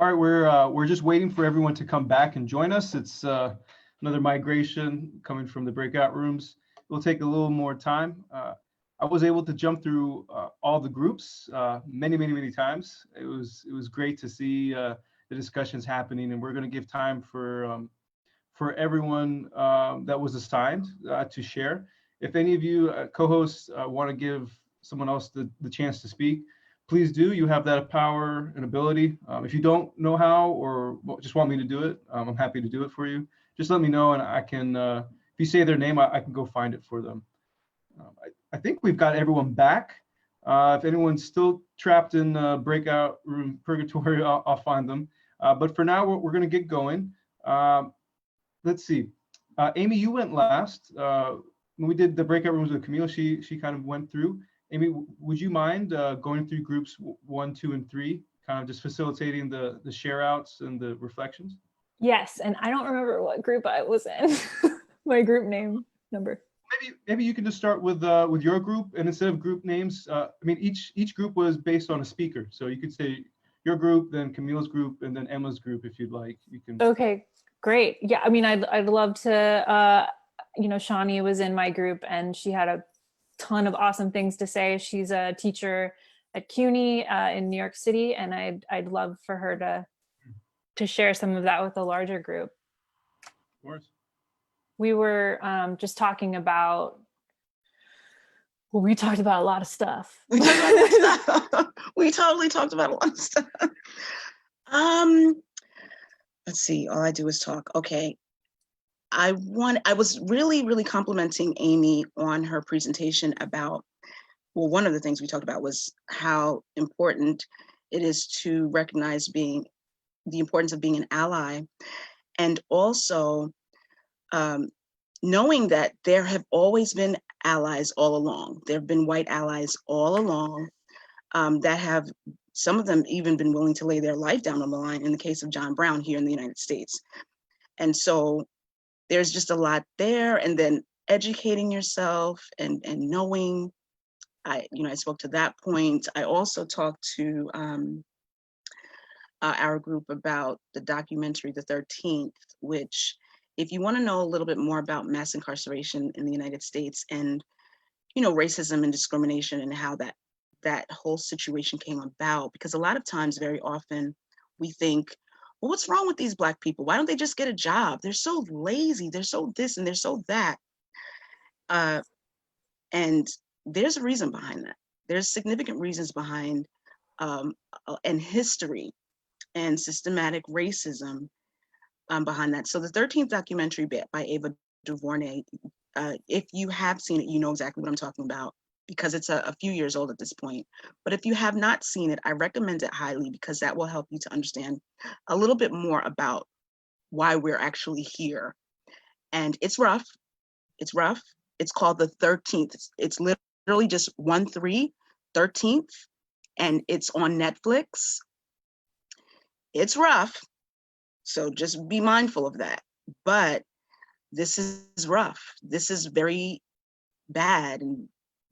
All right, we're just waiting for everyone to come back and join us. It's another migration coming from the breakout rooms. It will take a little more time. I was able to jump through all the groups many times. It was great to see the discussions happening, and we're going to give time for everyone that was assigned to share. If any of you co-hosts want to give someone else the chance to speak, please do. You have that power and ability. If you don't know how or just want me to do it, I'm happy to do it for you. Just let me know, and I can, if you say their name, I can go find it for them. I think we've got everyone back. If anyone's still trapped in breakout room purgatory, I'll find them. But for now, we're going to get going. Let's see. Amy, you went last. When we did the breakout rooms with Camille, she kind of went through. Amy, would you mind going through groups 1, 2, and 3, kind of just facilitating the share outs and the reflections? Yes, and I don't remember what group I was in. My group name number. Maybe you can just start with your group, and instead of group names, I mean each group was based on a speaker, so you could say your group, then Camille's group, and then Emma's group if you'd like. You can. Okay, great. Yeah, I mean, I'd love to. You know, Shawnee was in my group, and she had a ton of awesome things to say. She's a teacher at CUNY in New York City, and I'd love for her to share some of that with a larger group. Of course. We were just talking about, well, we talked about a lot of stuff. We talked about a lot of stuff. We totally talked about a lot of stuff. Let's see, all I do is talk. Okay. I was really complimenting Amy on her presentation about, well, one of the things we talked about was how important it is to recognize the importance of being an ally, and also knowing that there have always been allies all along. There have been white allies all along that have, some of them even been willing to lay their life down on the line in the case of John Brown here in the United States. And so there's just a lot there, and then educating yourself and knowing. I spoke to that point. I also talked to our group about the documentary, The 13th, which, if you want to know a little bit more about mass incarceration in the United States and, racism and discrimination and how that whole situation came about, because a lot of times, very often, we think, well, what's wrong with these Black people? Why don't they just get a job? They're so lazy, they're so this and they're so that. And there's a reason behind that. There's significant reasons behind and history and systematic racism behind that. So the 13th documentary by Ava DuVernay, if you have seen it, you know exactly what I'm talking about, because it's a few years old at this point. But if you have not seen it, I recommend it highly, because that will help you to understand a little bit more about why we're actually here. And it's rough. It's rough. It's called The 13th. It's literally just 1-3, 13th, and it's on Netflix. It's rough, so just be mindful of that. But this is rough. This is very bad and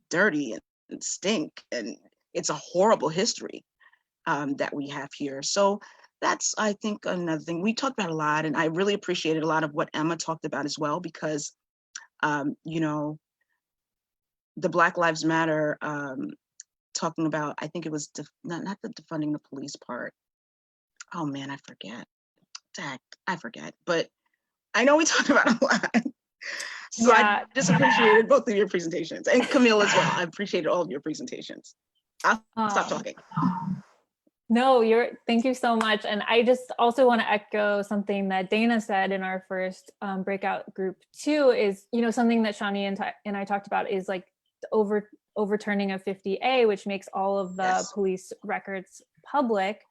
dirty and stink, and it's a horrible history that we have here. So that's, I think, another thing we talked about a lot, and I really appreciated a lot of what Emma talked about as well, because the Black Lives Matter talking about, I think it was not the defunding the police part. Oh man, I forget. I forget, but I know we talked about a lot. So yeah. I just appreciated both of your presentations, and Camille as well. I appreciated all of your presentations. I'll stop talking. No, thank you so much. And I just also want to echo something that Dana said in our first breakout group too, is, something that Shawnee and I talked about is like the overturning of 50A, which makes all of the police records public.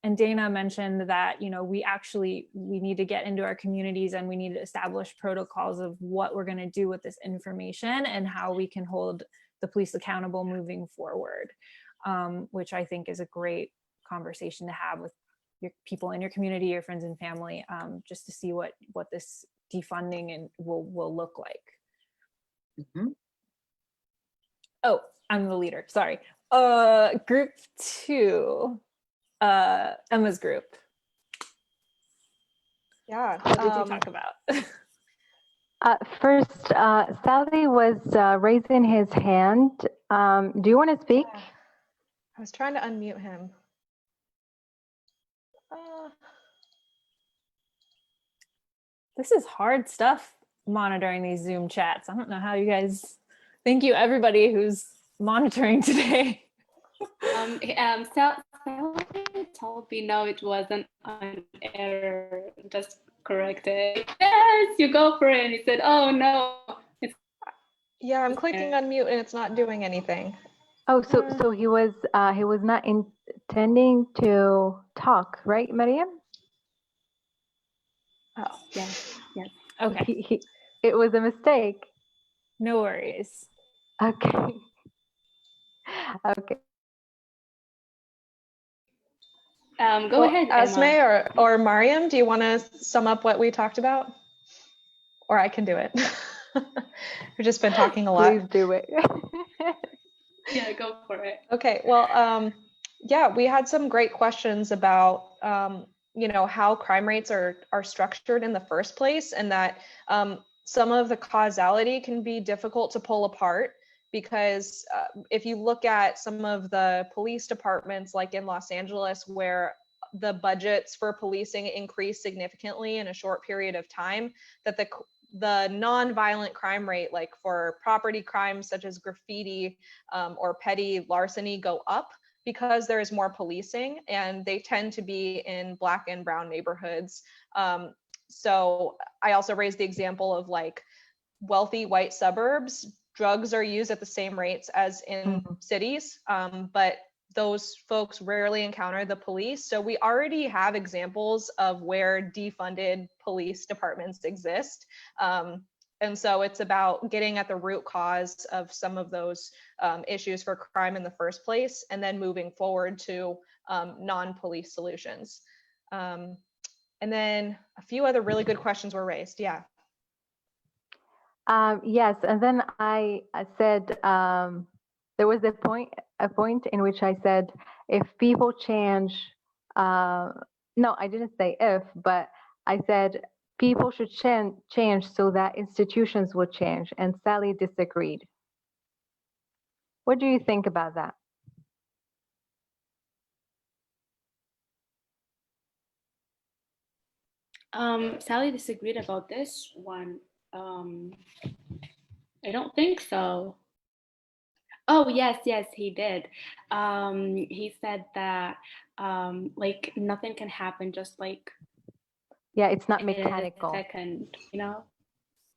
And Dana mentioned that, we need to get into our communities, and we need to establish protocols of what we're going to do with this information and how we can hold the police accountable moving forward, which I think is a great conversation to have with your people in your community, your friends and family, just to see what this defunding and will look like. Mm-hmm. Oh, I'm the leader, sorry. Group 2. Emma's group? Yeah. What did you talk about? First, Sally was raising his hand. Do you want to speak? I was trying to unmute him. This is hard stuff, monitoring these Zoom chats. I don't know how you guys, thank you everybody who's monitoring today. Sally told me no, it wasn't an error. Just correct it. Yes, you go for it. And he said, oh no. Yeah, I'm clicking unmute and it's not doing anything. Oh, so he was not intending to talk, right, Mariam? Oh, yes, yes. Okay. It was a mistake. No worries. Okay. Okay. Go ahead, Esme or Mariam, do you want to sum up what we talked about? Or I can do it. We've just been talking a lot. Please do it. Yeah, go for it. Okay, well, yeah, we had some great questions about, you know, how crime rates are structured in the first place, and that some of the causality can be difficult to pull apart, because if you look at some of the police departments, like in Los Angeles, where the budgets for policing increased significantly in a short period of time, that the non-violent crime rate, like for property crimes such as graffiti or petty larceny, go up because there is more policing, and they tend to be in Black and brown neighborhoods. So I also raised the example of like wealthy white suburbs, drugs are used at the same rates as in cities, but those folks rarely encounter the police. So we already have examples of where defunded police departments exist. And so it's about getting at the root cause of some of those issues for crime in the first place, and then moving forward to non-police solutions. And then a few other really good questions were raised. Yeah. Yes, and then I said there was a point in which I said, if people change, no, I didn't say if, but I said people should change so that institutions will change, and Sally disagreed. What do you think about that? Sally disagreed about this one. I don't think so. Oh, yes, he did. He said that like nothing can happen just like, yeah, it's not in mechanical. a second, you know?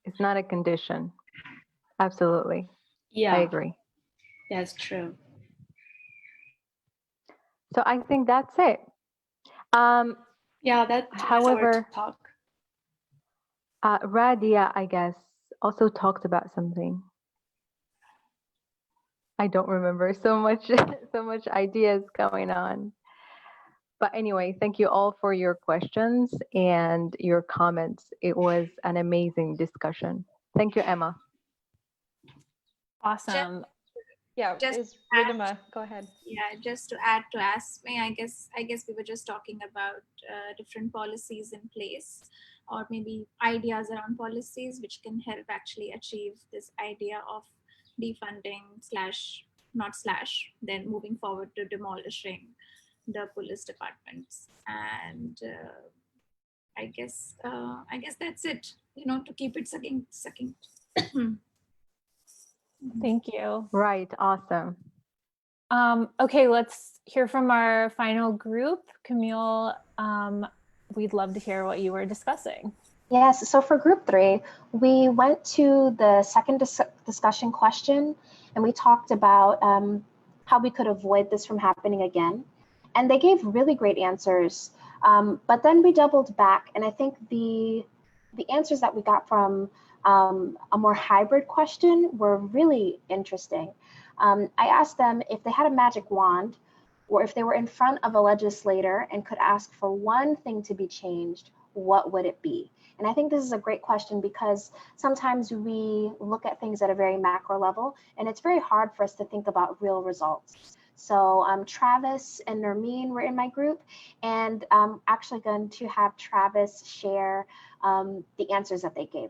It's not a condition. Absolutely. Yeah. I agree. That's true. So I think that's it. Yeah, that's however, our talk. Radia, I guess, also talked about something. I don't remember, so much ideas going on. But anyway, thank you all for your questions and your comments. It was an amazing discussion. Thank you, Emma. Awesome. Yeah, Ridhima, go ahead. Yeah, just to add to Asme, I guess we were just talking about different policies in place, or maybe ideas around policies which can help actually achieve this idea of defunding then moving forward to demolishing the police departments. And I guess that's it, you know, to keep it sucking. Thank you. Right, awesome. Okay, let's hear from our final group. Camille, we'd love to hear what you were discussing. Yes, so for group 3, we went to the second discussion question, and we talked about how we could avoid this from happening again. And they gave really great answers. But then we doubled back, and I think the answers that we got from a more hybrid question were really interesting. I asked them if they had a magic wand, or if they were in front of a legislator and could ask for one thing to be changed, what would it be? And I think this is a great question, because sometimes we look at things at a very macro level, and it's very hard for us to think about real results. So Travis and Nermeen were in my group, and I'm actually going to have Travis share the answers that they gave.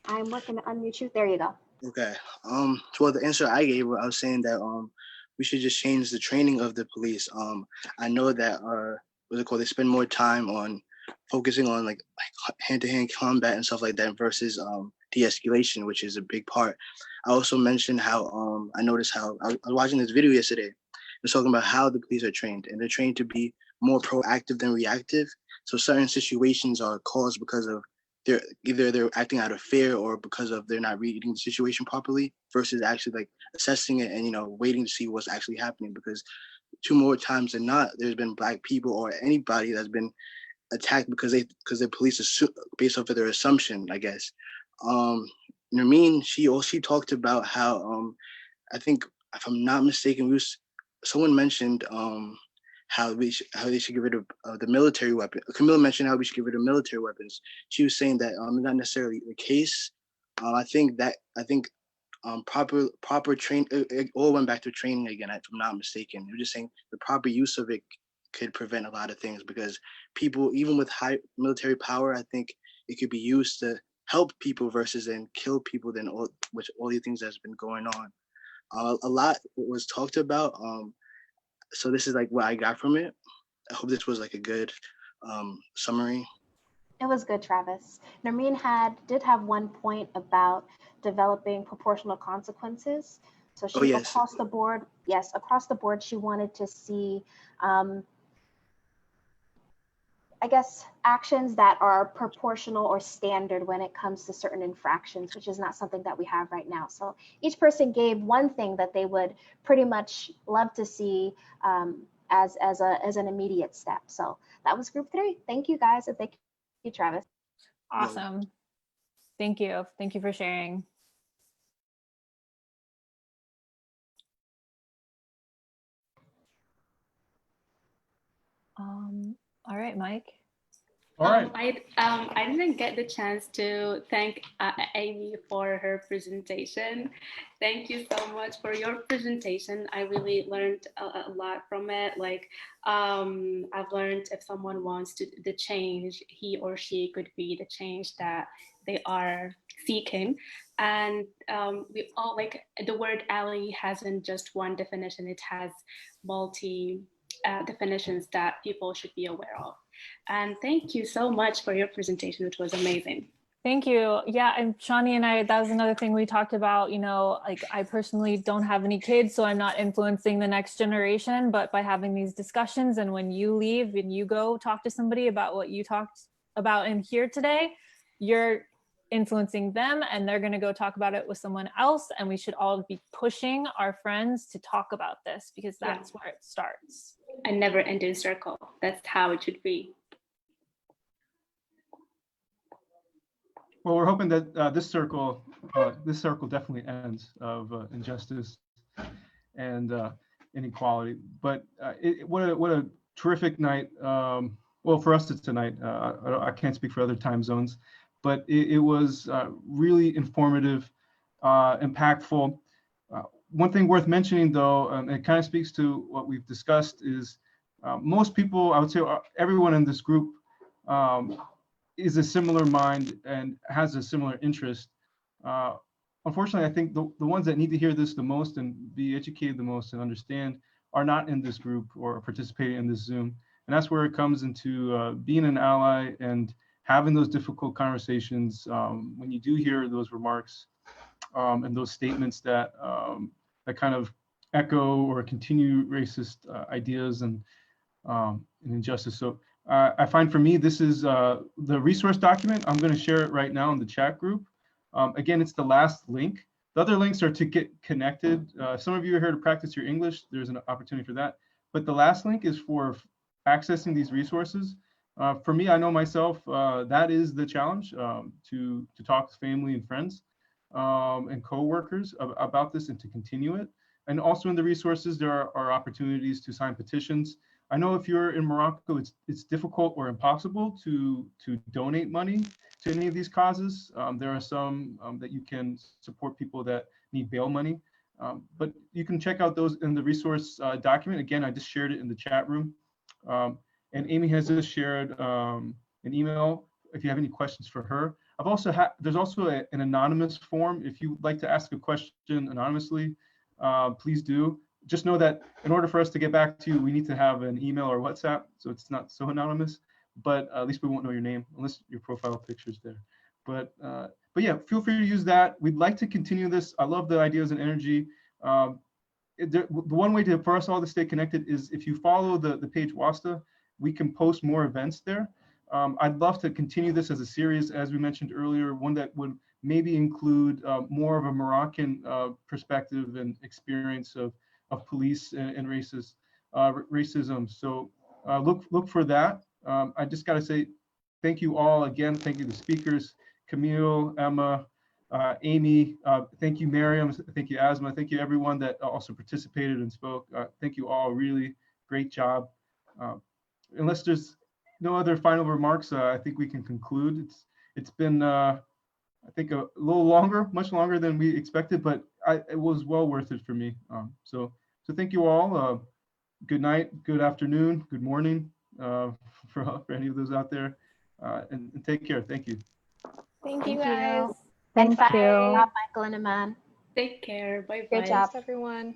I'm working to unmute you. There you go. Okay. Well, the answer I gave, I was saying that we should just change the training of the police. I know that what's it called? They spend more time on focusing on like hand-to-hand combat and stuff like that versus de-escalation, which is a big part. I also mentioned how I noticed how I was watching this video yesterday. It was talking about how the police are trained, and they're trained to be more proactive than reactive. So certain situations are caused because of they're acting out of fear or because of they're not reading the situation properly versus actually like assessing it and waiting to see what's actually happening, because two more times than not there's been Black people or anybody that's been attacked because the police based off of their assumption, I guess. Nermeen, she talked about how I think, if I'm not mistaken, someone mentioned how they should get rid of the military weapon. Camilla mentioned how we should get rid of military weapons. She was saying that not necessarily the case. I think proper train. It all went back to training again, if I'm not mistaken. They were just saying the proper use of it could prevent a lot of things, because people, even with high military power, I think it could be used to help people versus then kill people. Then all the things that's been going on. A lot was talked about. So this is like what I got from it. I hope this was like a good summary. It was good, Travis. Nermeen did have one point about developing proportional consequences. So she across the board, she wanted to see, I guess, actions that are proportional or standard when it comes to certain infractions, which is not something that we have right now. So each person gave one thing that they would pretty much love to see as an immediate step. So that was group 3. Thank you guys, and thank you, Travis. Awesome. Thank you. Thank you for sharing. All right, Mike. All right. I didn't get the chance to thank Amy for her presentation. Thank you so much for your presentation. I really learned a lot from it. Like, I've learned if someone wants the change, he or she could be the change that they are seeking. And we all, like, the word ally hasn't just one definition, it has multi definitions that people should be aware of. And thank you so much for your presentation, which was amazing. Thank you. Yeah, and Shani and I, that was another thing we talked about, like I personally don't have any kids, so I'm not influencing the next generation, but by having these discussions, and when you leave and you go talk to somebody about what you talked about in here today, you're influencing them and they're going to go talk about it with someone else. And we should all be pushing our friends to talk about this, because that's where it starts. A never ending circle. That's how it should be. Well, we're hoping that this circle definitely ends of injustice and inequality. But what a terrific night. Well, for us, it's tonight. I can't speak for other time zones, but it was really informative, impactful. One thing worth mentioning, though, and it kind of speaks to what we've discussed, is most people, I would say everyone in this group, is a similar mind and has a similar interest. Unfortunately, I think the ones that need to hear this the most and be educated the most and understand are not in this group or participating in this Zoom. And that's where it comes into being an ally and having those difficult conversations when you do hear those remarks and those statements that kind of echo or continue racist ideas and injustice. So I find for me, this is the resource document. I'm going to share it right now in the chat group. Again, it's the last link. The other links are to get connected. Some of you are here to practice your English. There's an opportunity for that. But the last link is for accessing these resources. For me, I know myself, that is the challenge, to talk to family and friends and co-workers about this and to continue it. And also in the resources, there are opportunities to sign petitions. I know if you're in Morocco, it's difficult or impossible to donate money. to any of these causes. There are some that you can support people that need bail money. But you can check out those in the resource document. Again, I just shared it in the chat room. And Amy has just shared an email if you have any questions for her. There's also an anonymous form. If you'd like to ask a question anonymously, please do. Just know that in order for us to get back to you, we need to have an email or WhatsApp, so it's not so anonymous, but at least we won't know your name unless your profile picture's there. But yeah, feel free to use that. We'd like to continue this. I love the ideas and energy. The one way for us all to stay connected is if you follow the page Wasta, we can post more events there. I'd love to continue this as a series, as we mentioned earlier, one that would maybe include more of a Moroccan perspective and experience of police and racism. So look for that. I just got to say thank you all again. Thank you to the speakers, Camille, Emma, Amy. Thank you, Miriam. Thank you, Asma. Thank you, everyone that also participated and spoke. Thank you all. Really great job. Unless there's no other final remarks, I think we can conclude. It's been I think a little longer, much longer than we expected, but it was well worth it for me. So thank you all. Good night, good afternoon, good morning for any of those out there, and take care. Thank you. Thank you, guys. Thank you. Good job, Michael and Iman. Take care. Bye bye. Good job. Thanks, everyone.